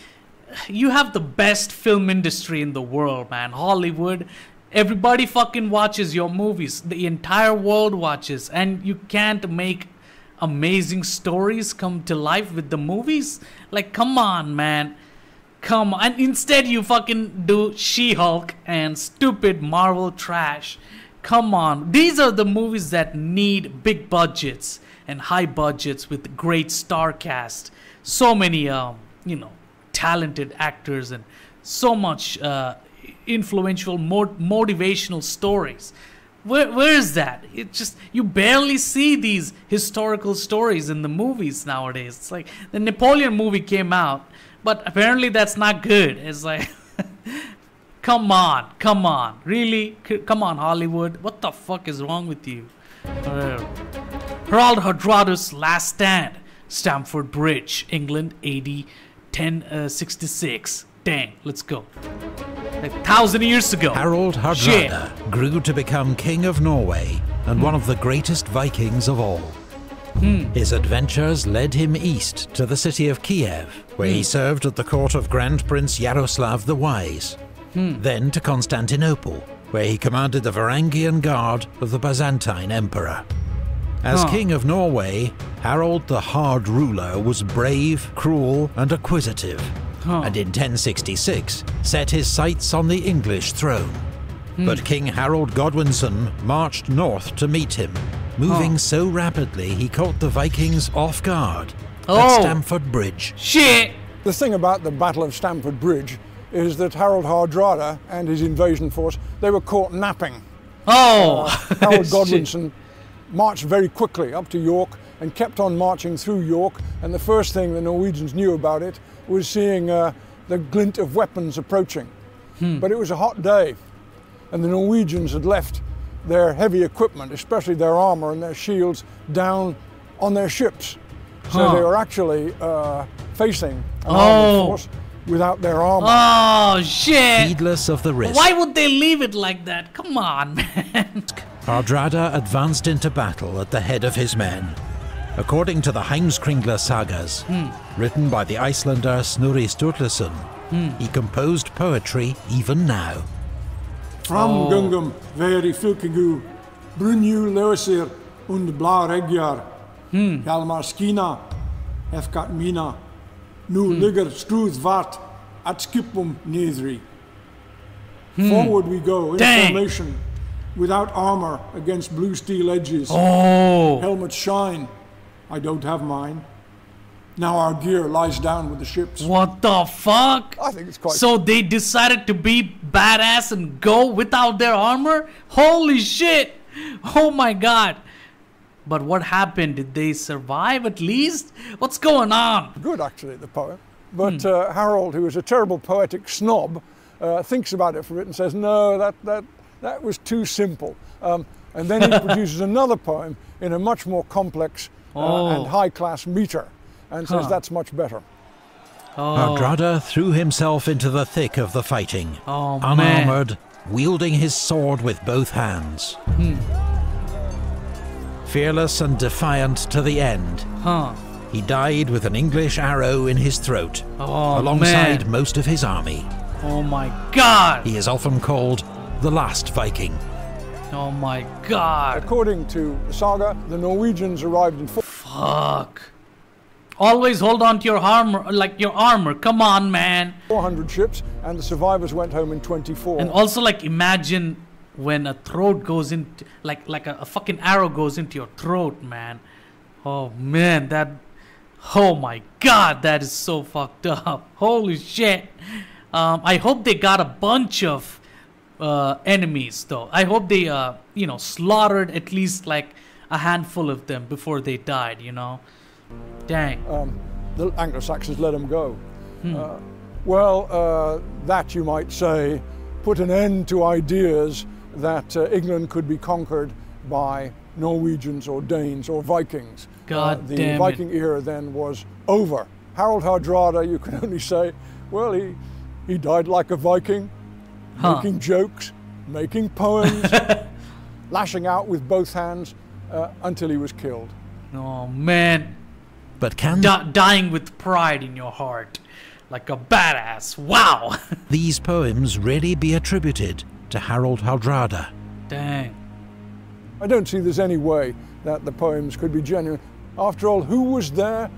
Speaker 1: you have the best film industry in the world, man. Hollywood. Everybody fucking watches your movies. The entire world watches. And you can't make amazing stories come to life with the movies? Like, come on, man. Come on. And instead you fucking do She-Hulk and stupid Marvel trash. Come on. These are the movies that need big budgets and high budgets with great star cast. So many, you know, talented actors and so much influential, motivational stories. Where is that? It just, you barely see these historical stories in the movies nowadays. It's like the Napoleon movie came out, but apparently that's not good. It's like, come on, really? Come on, Hollywood. What the fuck is wrong with you? Harald Hardrada's Last Stand, Stamford Bridge, England, AD 1066. Dang, let's go. Like 1,000 years ago.
Speaker 2: Harald Hardrada grew to become King of Norway and one of the greatest Vikings of all. His adventures led him east to the city of Kiev, where he served at the court of Grand Prince Yaroslav the Wise. Then to Constantinople, where he commanded the Varangian Guard of the Byzantine Emperor. As King of Norway, Harald the Hard Ruler was brave, cruel, and acquisitive. And in 1066 set his sights on the English throne. But King Harold Godwinson marched north to meet him, moving so rapidly he caught the Vikings off guard at Stamford Bridge.
Speaker 1: Shit!
Speaker 3: The thing about the Battle of Stamford Bridge is that Harald Hardrada and his invasion force, they were caught napping. Harold Godwinson marched very quickly up to York and kept on marching through York. And the first thing the Norwegians knew about it was seeing the glint of weapons approaching. But it was a hot day, and the Norwegians had left their heavy equipment, especially their armor and their shields, down on their ships. So they were actually facing an armed force without their armor.
Speaker 1: Oh, shit!
Speaker 2: Heedless of the risk,
Speaker 1: Why would they leave it like that? Come on, man.
Speaker 2: Hardrada advanced into battle at the head of his men. According to the Heimskringla sagas, written by the Icelander Snorri Sturluson, he composed poetry even now.
Speaker 4: Fram gungum veri fylkegu, brunju löser und bla regjar, Hjalmar skina, efkat mina, nu ligger struth vart at skipum nedri. Forward we go in formation, without armor against blue steel edges. Helmets shine. I don't have mine. Now our gear lies down with the ships.
Speaker 1: What the fuck?
Speaker 3: I think it's quite...
Speaker 1: So they decided to be badass and go without their armor? Holy shit! Oh my god. But what happened? Did they survive at least? What's going on?
Speaker 3: Good, actually, the poem. But Harold, who is a terrible poetic snob, thinks about it for a bit and says, no, that was too simple. And then he produces another poem in a much more complex and high-class meter, and says that's much better.
Speaker 2: Hardrada threw himself into the thick of the fighting, unarmored, wielding his sword with both hands. Fearless and defiant to the end, he died with an English arrow in his throat, alongside most of his army.
Speaker 1: Oh my god!
Speaker 2: He is often called the last Viking.
Speaker 1: Oh my god!
Speaker 3: According to the saga, the Norwegians arrived in...
Speaker 1: Fuck. Always hold on to your armor, like your armor. Come on, man.
Speaker 3: 400 ships, and the survivors went home in 24.
Speaker 1: And also, like, imagine when a throat goes into, like a fucking arrow goes into your throat, man. Oh man, that... Oh my god, that is so fucked up. Holy shit. I hope they got a bunch of enemies, though. I hope they, you know, slaughtered at least like a handful of them before they died, you know. Dang.
Speaker 3: The Anglo-Saxons let them go. Well, that, you might say, put an end to ideas that England could be conquered by Norwegians or Danes or Vikings.
Speaker 1: God
Speaker 3: the
Speaker 1: damn
Speaker 3: Viking era then was over. Harold Hardrada, you can only say, well, he died like a Viking, making jokes, making poems, lashing out with both hands until he was killed.
Speaker 1: Oh man.
Speaker 2: But can
Speaker 1: dying with pride in your heart, like a badass. Wow.
Speaker 2: these poems really be attributed to Harold Hardrada?
Speaker 1: Dang.
Speaker 3: I don't see there's any way that the poems could be genuine. After all, who was there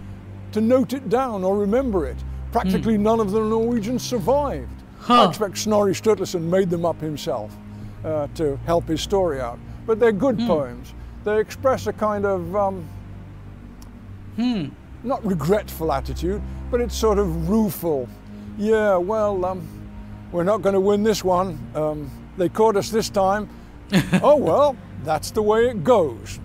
Speaker 3: to note it down or remember it? Practically none of the Norwegians survived. I expect Snorri Sturluson made them up himself to help his story out. But they're good poems. They express a kind of, not regretful attitude, but it's sort of rueful. Yeah, well, we're not going to win this one. They caught us this time. Oh well, that's the way it goes.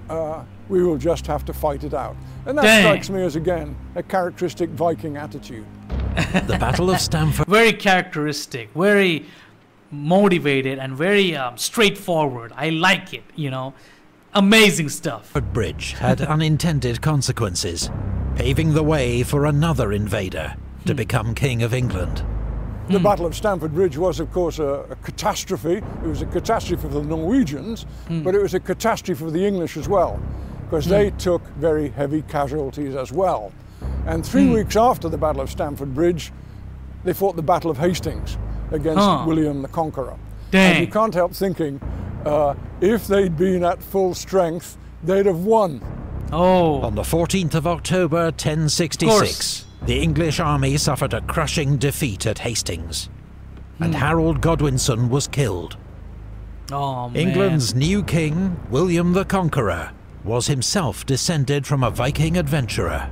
Speaker 3: We will just have to fight it out. And that strikes me as, again, a characteristic Viking attitude.
Speaker 2: The Battle of Stamford...
Speaker 1: Very characteristic, very motivated, and very straightforward. I like it, you know. Amazing stuff.
Speaker 2: Bridge had unintended consequences, paving the way for another invader to become King of England.
Speaker 3: The Battle of Stamford Bridge was, of course, a catastrophe. It was a catastrophe for the Norwegians, but it was a catastrophe for the English as well, because they took very heavy casualties as well. And 3 weeks after the Battle of Stamford Bridge, they fought the Battle of Hastings against William the Conqueror.
Speaker 1: Dang.
Speaker 3: And you can't help thinking, if they'd been at full strength, they'd have won.
Speaker 1: Oh.
Speaker 2: On the 14th of October, 1066, the English army suffered a crushing defeat at Hastings, and Harold Godwinson was killed.
Speaker 1: Oh, man.
Speaker 2: England's new king, William the Conqueror, was himself descended from a Viking adventurer.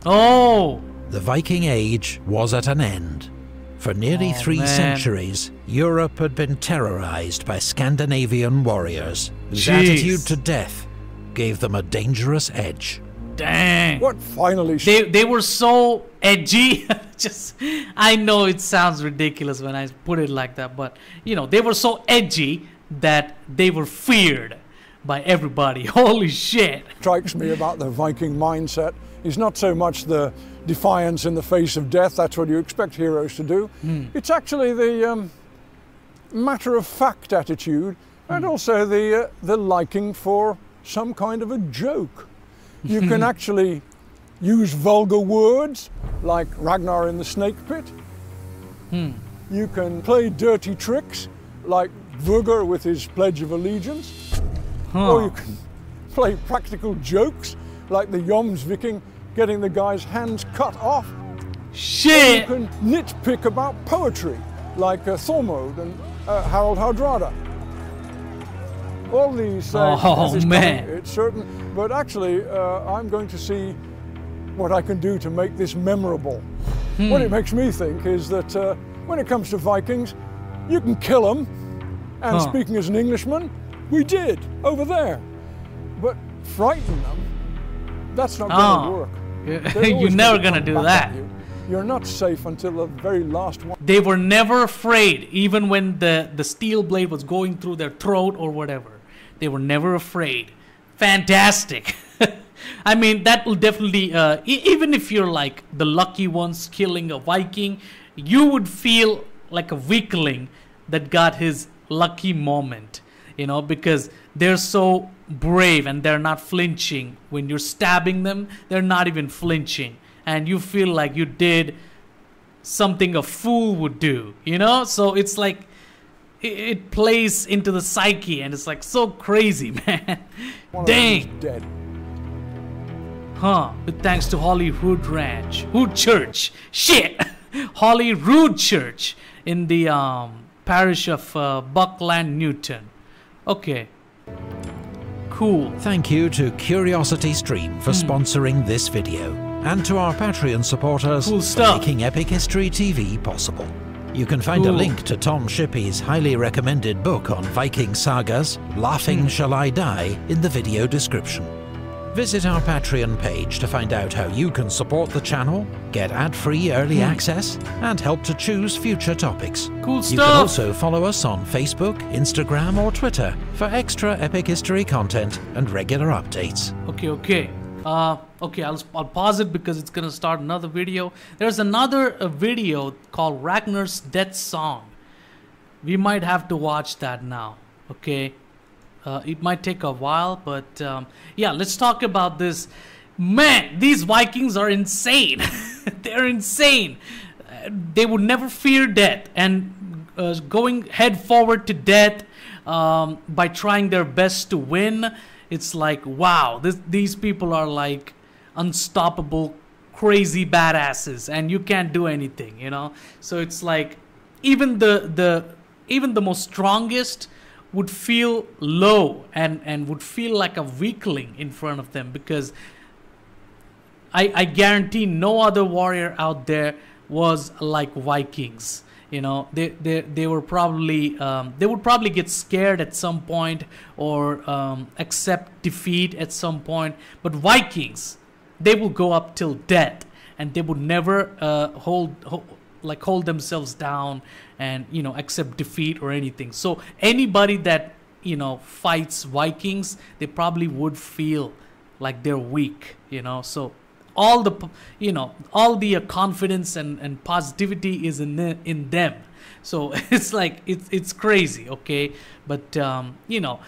Speaker 1: Oh!
Speaker 2: The Viking Age was at an end. For nearly 3 centuries, Europe had been terrorized by Scandinavian warriors, whose attitude to death gave them a dangerous edge.
Speaker 1: Dang.
Speaker 3: What finally...
Speaker 1: They were so edgy. Just, I know it sounds ridiculous when I put it like that, but, you know, they were so edgy that they were feared by everybody. Holy shit.
Speaker 3: Strikes me about the Viking mindset is not so much the defiance in the face of death, that's what you expect heroes to do. It's actually the matter-of-fact attitude, and also the liking for some kind of a joke. You can actually use vulgar words like Ragnar in the snake pit. You can play dirty tricks like Vurger with his Pledge of Allegiance. Or you can play practical jokes like the Joms Viking getting the guy's hands cut off.
Speaker 1: Shit!
Speaker 3: Or you can nitpick about poetry like Thormod and Harald Hardrada. All these things,
Speaker 1: man.
Speaker 3: it's certain, but actually I'm going to see what I can do to make this memorable. What it makes me think is that when it comes to Vikings, you can kill them, and speaking as an Englishman, we did over there. But frighten them, that's not going to work.
Speaker 1: You're never going to do that.
Speaker 3: You're not safe until the very last one.
Speaker 1: They were never afraid, even when the steel blade was going through their throat or whatever. They were never afraid. Fantastic. I mean, that will definitely, even if you're like the lucky ones killing a Viking, you would feel like a weakling that got his lucky moment, you know, because they're so brave and they're not flinching. When you're stabbing them, they're not even flinching. And you feel like you did something a fool would do, you know? So it's like, it plays into the psyche, and it's like so crazy, man. Dang.
Speaker 3: Dead.
Speaker 1: But thanks to Holyrood Ranch, Hood Church, shit, Holyrood Church in the parish of Buckland, Newton. Okay. Cool.
Speaker 2: Thank you to Curiosity Stream for sponsoring this video, and to our Patreon supporters for making Epic History TV possible. You can find a link to Tom Shippey's highly recommended book on Viking sagas, Laughing Shall I Die, in the video description. Visit our Patreon page to find out how you can support the channel, get ad-free early access, and help to choose future topics.
Speaker 1: Cool stuff!
Speaker 2: You can also follow us on Facebook, Instagram or Twitter for extra Epic History content and regular updates.
Speaker 1: Okay. Okay, I'll pause it because it's gonna start another video. There's another video called Ragnars' Death Song. We might have to watch that now, okay? It might take a while, but yeah, let's talk about this. Man, these Vikings are insane. They're insane. They would never fear death, and going head forward to death by trying their best to win. It's like, wow, these people are like unstoppable, crazy badasses, and you can't do anything, you know? So it's like, even the most strongest would feel low and would feel like a weakling in front of them, because I guarantee no other warrior out there was like Vikings. You know, they were probably they would probably get scared at some point, or accept defeat at some point. But Vikings, they will go up till death, and they would never hold themselves down and, you know, accept defeat or anything. So anybody that, you know, fights Vikings, they probably would feel like they're weak. You know, so all the confidence and positivity is in them. So it's like, it's crazy, okay? But you know,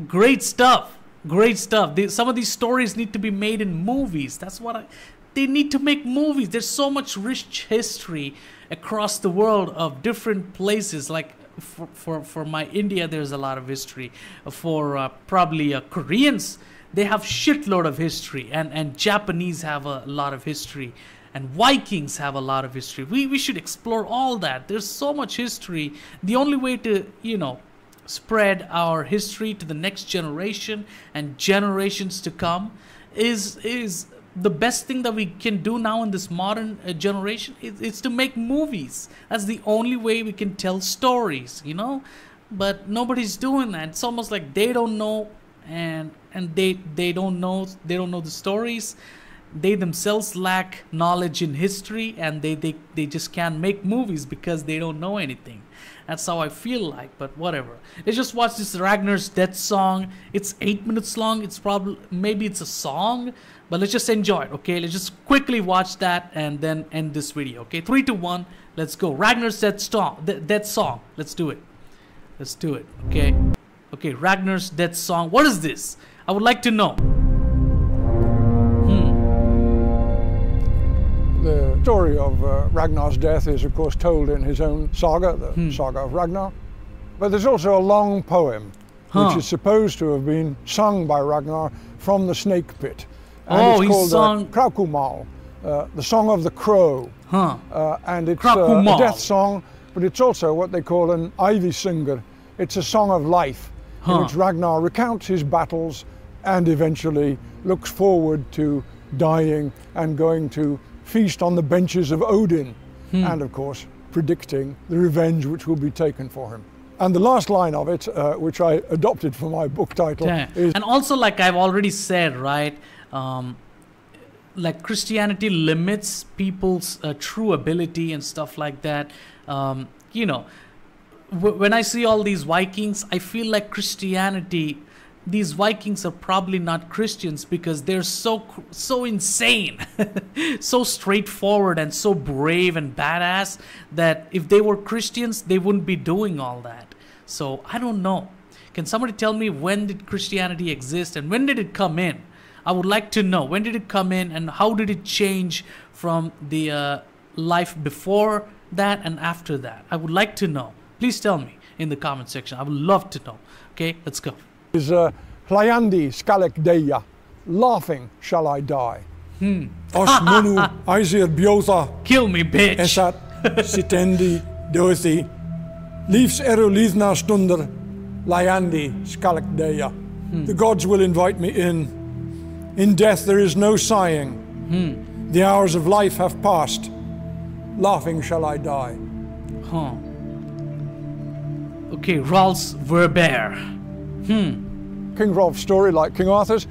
Speaker 1: great stuff. Some of these stories need to be made in movies. That's what they need to make movies. There's so much rich history across the world of different places. Like for my India, there's a lot of history. For probably Koreans, they have shitload of history, and Japanese have a lot of history, and Vikings have a lot of history. We should explore all that. There's so much history. The only way to, you know, spread our history to the next generation and generations to come is the best thing that we can do now in this modern generation is to make movies. That's the only way we can tell stories, you know? But nobody's doing that. It's almost like they don't know, and they don't know the stories. they themselves lack knowledge in history, and they just can't make movies because they don't know anything. That's how I feel like, but whatever. Let's just watch this Ragnar's death song. It's 8 minutes long. It's probably, maybe it's a song, but let's just enjoy it, okay? Let's just quickly watch that and then end this video, okay? 3, 2, 1, let's go. Ragnar's death song. Let's do it. Let's do it, okay? Okay, Ragnar's death song. What is this? I would like to know.
Speaker 3: The story of Ragnar's death is, of course, told in his own saga, the Saga of Ragnar. But there's also a long poem, which is supposed to have been sung by Ragnar from the snake pit. And it's called Kraukumal, the Song of the Crow. And it's a death song, but it's also what they call an Ævisyngr. It's a song of life, in which Ragnar recounts his battles and eventually looks forward to dying and going to feast on the benches of Odin, and of course predicting the revenge which will be taken for him. And the last line of it, which I adopted for my book title, is...
Speaker 1: And also, like I've already said, right, like Christianity limits people's true ability and stuff like that. You know, when I see all these Vikings, I feel like Christianity, these Vikings are probably not Christians because they're so insane, so straightforward and so brave and badass that if they were Christians, they wouldn't be doing all that. So I don't know. Can somebody tell me, when did Christianity exist and when did it come in? I would like to know, when did it come in and how did it change from the life before that and after that? I would like to know. Please tell me in the comment section. I would love to know. Okay, let's go.
Speaker 3: Is Hlayandi Skalek Deya, laughing shall I die.
Speaker 4: Os munu aizir biotha.
Speaker 1: Kill me, bitch.
Speaker 4: Esat sitendi dothi. Leaves eru lidna stunder. Hlayandi Skalek Deya. The gods will invite me in. In death there is no sighing. The hours of life have passed. Laughing shall I die.
Speaker 1: Okay, Rolf's Verbeer.
Speaker 3: King Rolf's story, like King Arthur's,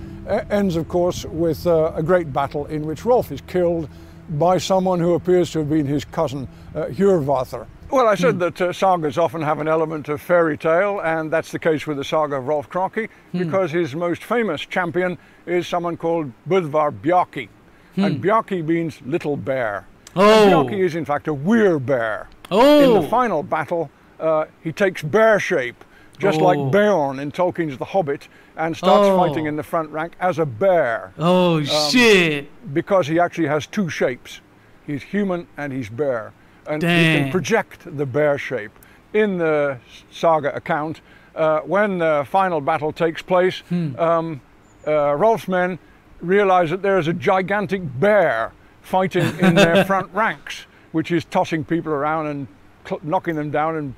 Speaker 3: ends, of course, with a great battle in which Rolf is killed by someone who appears to have been his cousin, Hjörvarthr. Well, I said that sagas often have an element of fairy tale, and that's the case with the saga of Rolf Kraki, because his most famous champion is someone called Böðvar Bjarki. And Bjarki means little bear. And Bjarki is, in fact, a werebear. In the final battle, he takes bear shape, just like Beorn in Tolkien's The Hobbit, and starts fighting in the front rank as a bear.
Speaker 1: Shit!
Speaker 3: Because he actually has two shapes. He's human and he's bear. And he can project the bear shape. In the saga account, when the final battle takes place, Rolf's men realize that there is a gigantic bear fighting in their front ranks, which is tossing people around and knocking them down and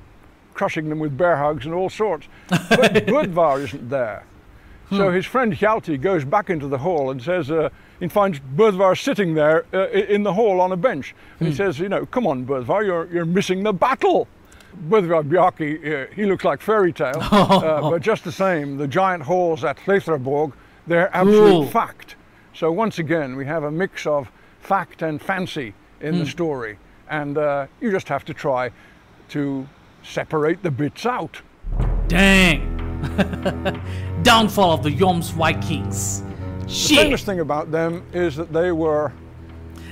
Speaker 3: crushing them with bear hugs and all sorts. But Böðvar isn't there. So his friend Hjalti goes back into the hall and says, and finds Böðvar sitting there in the hall on a bench. And he says, you know, come on, Böðvar, you're missing the battle. Böðvar Bjarki, he looks like fairy tale, but just the same, the giant halls at Hleithraborg, they're absolute fact. So once again, we have a mix of fact and fancy in the story. And you just have to try to separate the bits out.
Speaker 1: Dang. Downfall of the Joms Vikings.
Speaker 3: The famous thing about them is that they were...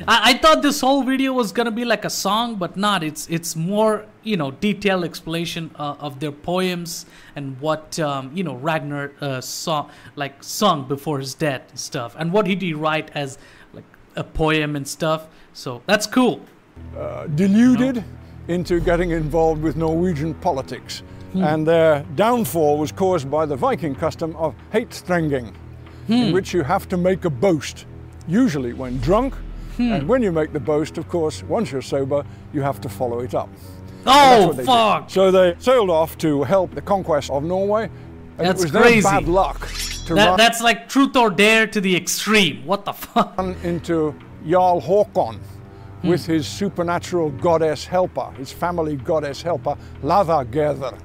Speaker 1: I thought this whole video was gonna be like a song, but not. It's more, you know, detailed explanation of their poems and what you know, Ragnar sung before his death and stuff, and what did he write as like a poem and stuff. So that's cool.
Speaker 3: Deluded into getting involved with Norwegian politics, and their downfall was caused by the Viking custom of hatestrenging, in which you have to make a boast, usually when drunk, and when you make the boast, of course, once you're sober, you have to follow it up.
Speaker 1: Oh, fuck!
Speaker 3: So they sailed off to help the conquest of Norway, and
Speaker 1: that's
Speaker 3: it was
Speaker 1: crazy.
Speaker 3: their bad luck to run
Speaker 1: that's like truth or dare to the extreme. What the fuck?
Speaker 3: Into Jarl Håkon with his supernatural goddess helper, his family goddess helper, Hlavagerðr,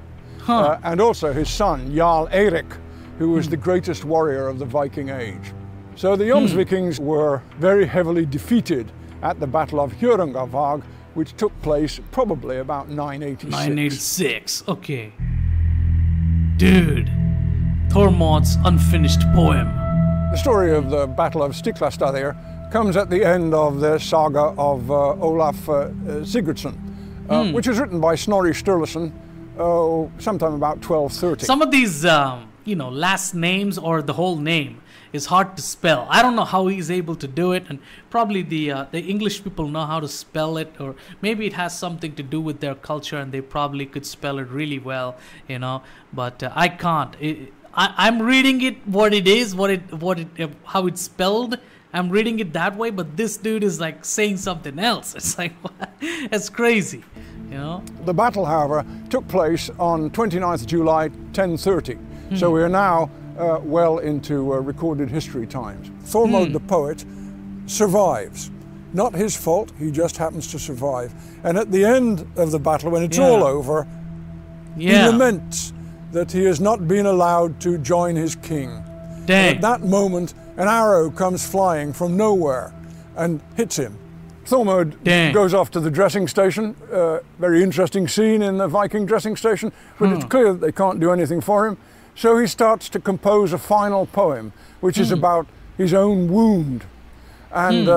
Speaker 3: and also his son, Jarl Eirik, who was the greatest warrior of the Viking age. So the Vikings were very heavily defeated at the Battle of Hjörungavágr, which took place probably about 986.
Speaker 1: 986, okay. Dude, Thormod's unfinished poem.
Speaker 3: The story of the Battle of Stiklastaðir comes at the end of the saga of Olaf Sigurdsson, which was written by Snorri Sturluson sometime about 1230.
Speaker 1: Some of these, last names or the whole name is hard to spell. I don't know how he's able to do it, and probably the English people know how to spell it, or maybe it has something to do with their culture and they probably could spell it really well, but I can't. I'm reading it what it is, how it's spelled. I'm reading it that way, but this dude is like saying something else. It's like, what? It's crazy,
Speaker 3: The battle, however, took place on 29th July 1030, so we are now well into recorded history times. Thormod the poet survives. Not his fault, he just happens to survive. And at the end of the battle, when it's all over, he laments that he has not been allowed to join his king.
Speaker 1: Dang.
Speaker 3: At that moment, an arrow comes flying from nowhere and hits him. Thormod goes off to the dressing station. Very interesting scene in the Viking dressing station, but it's clear that they can't do anything for him. So he starts to compose a final poem, which is about his own wound. And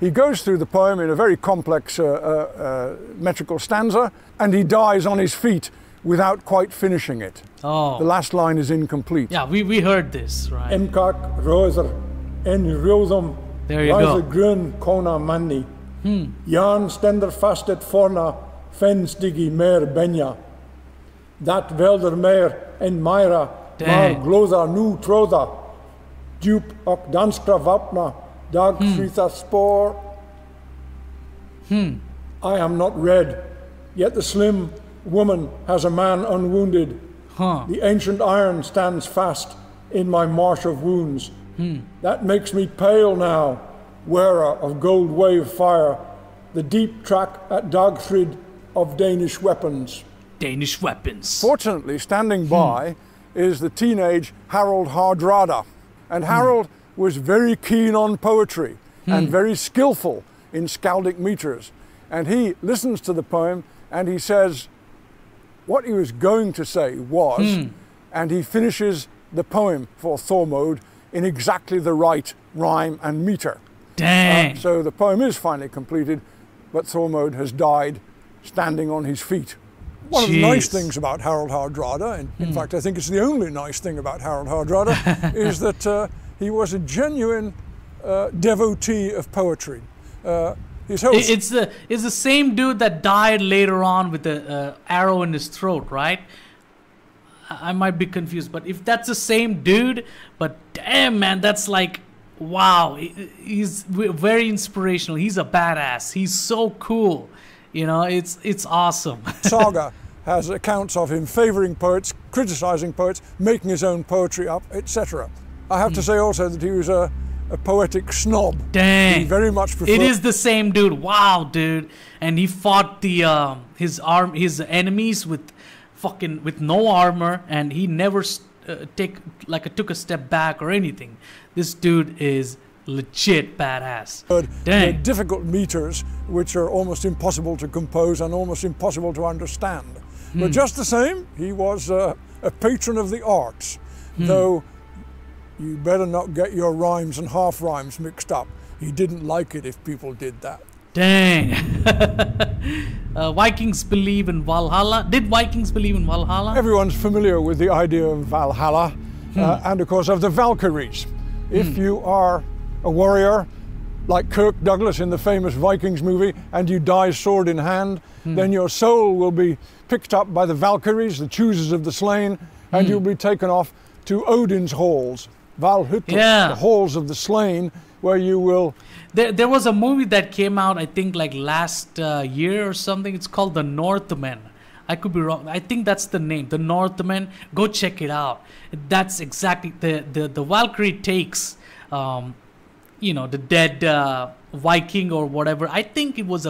Speaker 3: he goes through the poem in a very complex metrical stanza, and he dies on his feet without quite finishing it.
Speaker 1: Oh.
Speaker 3: The last line is incomplete.
Speaker 1: Yeah, we heard this, right?
Speaker 4: Emkak rozer en rosum.
Speaker 1: There you go.
Speaker 4: Grun kona manni. Jan stender fast et forna fensdigi mer benja. Dat welder mer en myra maar gloza nu troza. Dup ok danskra vapna dag frita spoor. I am not red, yet the slim woman has a man unwounded. The ancient iron stands fast in my marsh of wounds. That makes me pale now, wearer of gold wave fire, the deep track at Dagfrid of Danish weapons.
Speaker 1: Danish weapons.
Speaker 3: Fortunately, standing by is the teenage Harald Hardrada. And Harald was very keen on poetry and very skillful in skaldic meters. And he listens to the poem and he says what he was going to say was, and he finishes the poem for Thormod in exactly the right rhyme and meter.
Speaker 1: Dang.
Speaker 3: So the poem is finally completed, but Thormod has died standing on his feet. One of the nice things about Harald Hardrada, and in fact I think it's the only nice thing about Harald Hardrada, is that he was a genuine devotee of poetry.
Speaker 1: It's the same dude that died later on with the arrow in his throat, right? I might be confused, but if that's the same dude, but damn man, that's like, wow, he's very inspirational. He's a badass. He's so cool. It's awesome.
Speaker 3: Saga has accounts of him favoring poets, criticizing poets, making his own poetry up, etc. I have to say also that he was a poetic snob.
Speaker 1: Dang.
Speaker 3: He very much preferred...
Speaker 1: It is the same dude. Wow, dude. And he fought his enemies with no armor, and he never took a step back or anything. This dude is legit badass.
Speaker 3: Dang. Difficult meters which are almost impossible to compose and almost impossible to understand. But just the same, he was a patron of the arts, though you better not get your rhymes and half rhymes mixed up. He didn't like it if people did that.
Speaker 1: Dang. Vikings believe in Valhalla. Did Vikings believe in Valhalla?
Speaker 3: Everyone's familiar with the idea of Valhalla and of course of the Valkyries. If you are a warrior like Kirk Douglas in the famous Vikings movie and you die sword in hand, then your soul will be picked up by the Valkyries, the choosers of the slain, and you'll be taken off to Odin's halls, Valhalla, the halls of the slain, where you will...
Speaker 1: There was a movie that came out, I think, like last year or something. It's called The Northman. I could be wrong. I think that's the name, The Northman. Go check it out. That's exactly... The Valkyrie takes, the dead Viking or whatever. I think it was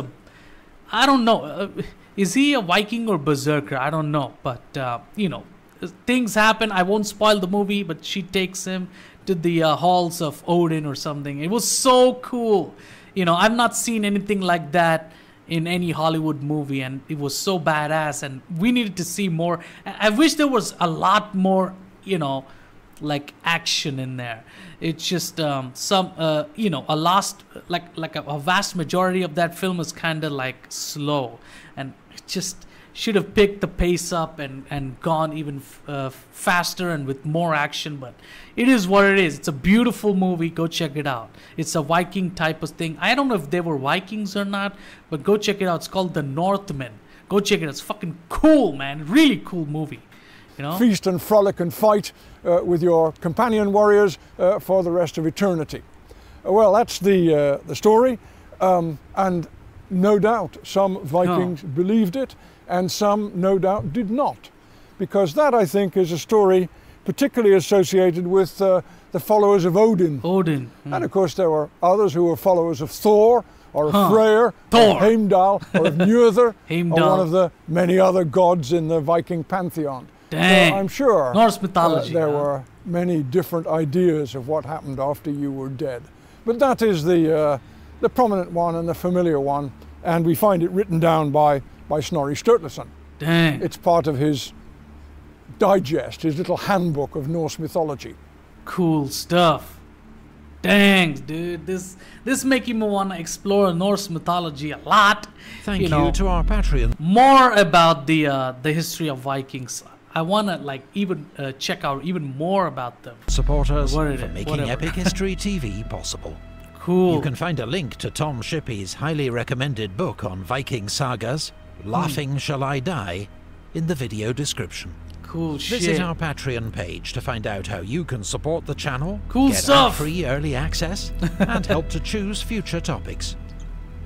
Speaker 1: I don't know. Is he a Viking or berserker? I don't know. But, things happen. I won't spoil the movie, but she takes him halls of Odin or something. It was so cool. You know, I've not seen anything like that in any Hollywood movie, and it was so badass, and we needed to see more. I wish there was a lot more, you know, like action in there. It's just you know, a vast majority of that film is kind of like slow, and it just should have picked the pace up and gone even faster and with more action. But it is what it is. It's a beautiful movie. Go check it out. It's a Viking type of thing. I don't know if they were Vikings or not, but go check it out. It's called The Northmen. Go check it out. It's fucking cool, man. Really cool movie. You know?
Speaker 3: Feast and frolic and fight with your companion warriors for the rest of eternity. Well, that's the story, and no doubt some Vikings believed it, and some no doubt did not, because that, I think, is a story particularly associated with the followers of Odin.
Speaker 1: Odin.
Speaker 3: And of course there were others who were followers of Thor, or of Freyr,
Speaker 1: Thor.
Speaker 3: or Heimdall, or of Njörður,
Speaker 1: Heimdall.
Speaker 3: or one of the many other gods in the Viking pantheon.
Speaker 1: Dang.
Speaker 3: So I'm sure
Speaker 1: Norse mythology.
Speaker 3: there were many different ideas of what happened after you were dead. But that is the prominent one and the familiar one, and we find it written down by Snorri Sturluson.
Speaker 1: Dang.
Speaker 3: It's part of his digest, his little handbook of Norse mythology.
Speaker 1: Cool stuff. Dang, dude, this making me want to explore Norse mythology a lot.
Speaker 2: Thank you to our Patreon.
Speaker 1: More about the history of Vikings. I want to like even check out even more about them.
Speaker 2: Support us for
Speaker 1: Whatever.
Speaker 2: making Epic History TV possible.
Speaker 1: Cool.
Speaker 2: You can find a link to Tom Shippey's highly recommended book on Viking sagas, Laughing Shall I Die, in the video description.
Speaker 1: Cool shit.
Speaker 2: Visit our Patreon page to find out how you can support the channel,
Speaker 1: Cool
Speaker 2: get
Speaker 1: stuff.
Speaker 2: free early access, and help to choose future topics.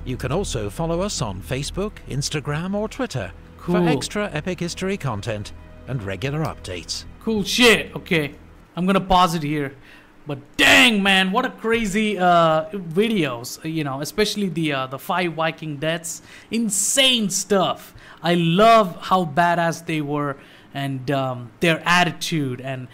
Speaker 2: You can also follow us on Facebook, Instagram, or Twitter for
Speaker 1: Cool.
Speaker 2: extra Epic History content and regular updates.
Speaker 1: Cool shit. Okay, I'm gonna pause it here. But dang, man, what a crazy videos, you know, especially the 5 Viking deaths. Insane stuff. I love how badass they were, and their attitude. And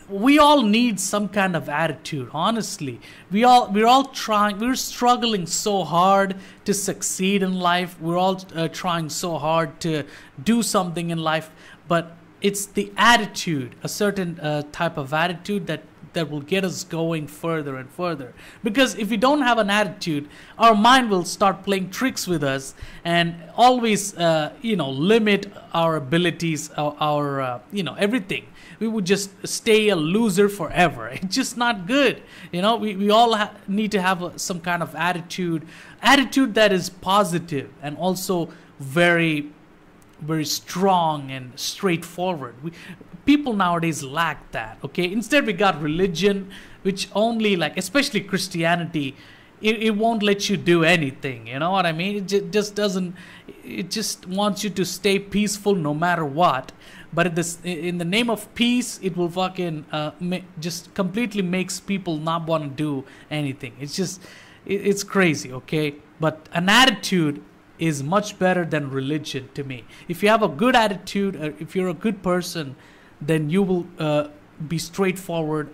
Speaker 1: we all need some kind of attitude, honestly. We're all trying, we're struggling so hard to succeed in life. We're all trying so hard to do something in life, but it's the attitude, a certain type of attitude that will get us going further and further. Because if we don't have an attitude, our mind will start playing tricks with us and always, you know, limit our abilities, our you know, everything. We would just stay a loser forever. It's just not good. You know, we all need to have some kind of attitude that is positive and also very, very strong and straightforward. People nowadays lack that, okay? Instead, we got religion, which only, like, especially Christianity, it won't let you do anything, you know what I mean? It just doesn't, it just wants you to stay peaceful no matter what. But in the name of peace, it will fucking just completely makes people not want to do anything. It's just, it's crazy, okay? But an attitude is much better than religion to me. If you have a good attitude, if you're a good person, then you will be straightforward,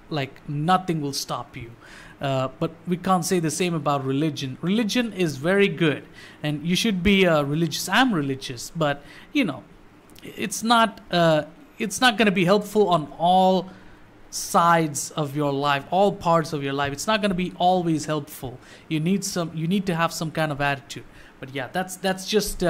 Speaker 1: like nothing will stop you. But we can't say the same about religion. Religion is very good, and you should be religious. I'm religious, but you know, it's not going to be helpful on all sides of your life, all parts of your life. It's not going to be always helpful. You need to have some kind of attitude. But yeah, that's just.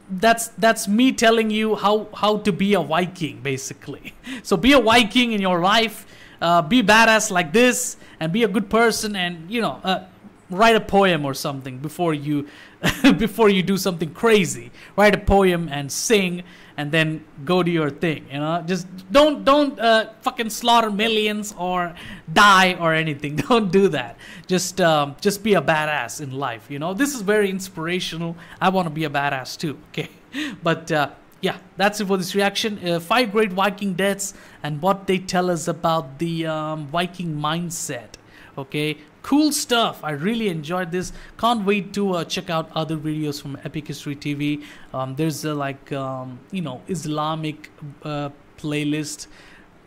Speaker 1: That's me telling you how to be a Viking, basically. So be a Viking in your life, be badass like this, and be a good person, and you know, write a poem or something before you do something crazy. Write a poem and sing, and then go do your thing. You know, just don't fucking slaughter millions or die or anything. Don't do that. Just be a badass in life. You know, this is very inspirational. I want to be a badass too. Okay, but yeah, that's it for this reaction. 5 great Viking deaths and what they tell us about the Viking mindset. Okay, cool stuff. I really enjoyed this. Can't wait to check out other videos from Epic History TV. There's a you know, Islamic playlist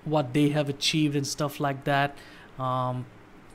Speaker 1: what they have achieved and stuff like that.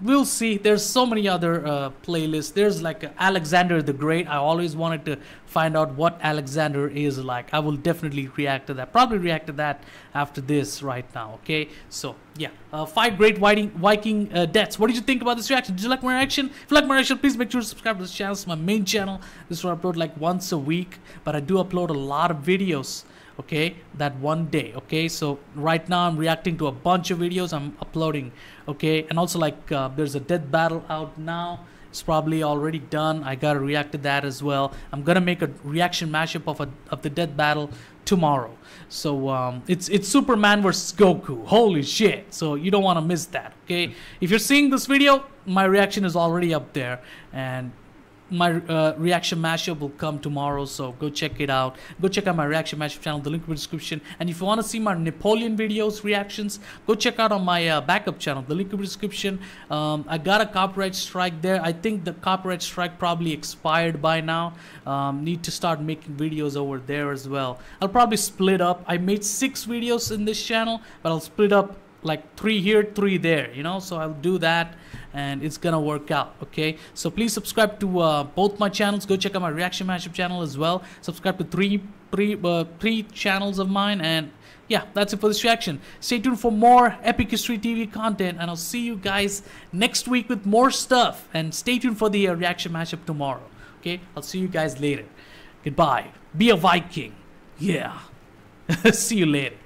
Speaker 1: We'll see. There's so many other playlists. There's like Alexander the Great. I always wanted to find out what Alexander is like. I will definitely react to that. Probably react to that after this right now. Okay, so yeah, 5 great Viking deaths. What did you think about this reaction? Did you like my reaction? If you like my reaction, please make sure to subscribe to this channel. It's my main channel. This one I upload like once a week, but I do upload a lot of videos, okay, that one day. Okay, so right now I'm reacting to a bunch of videos I'm uploading, okay, and also like there's a death battle out now. It's probably already done. I gotta react to that as well. I'm gonna make a reaction mashup of the death battle tomorrow. So it's Superman versus Goku. Holy shit. So you don't want to miss that. Okay, if you're seeing this video, my reaction is already up there, and my reaction mashup will come tomorrow, so go check it out. Go check out my reaction mashup channel, the link in the description. And if you want to see my Napoleon videos reactions, go check out on my backup channel, the link in the description. I got a copyright strike there. I think the copyright strike probably expired by now. Need to start making videos over there as well. I'll probably split up. I made 6 videos in this channel, but I'll split up like 3 here, 3 there, you know, so I'll do that and it's gonna work out. Okay, so please subscribe to both my channels. Go check out my reaction mashup channel as well. Subscribe to three channels of mine, and yeah, that's it for this reaction. Stay tuned for more Epic History TV content, and I'll see you guys next week with more stuff. And stay tuned for the reaction mashup tomorrow. Okay, I'll see you guys later. Goodbye. Be a Viking. Yeah. See you later.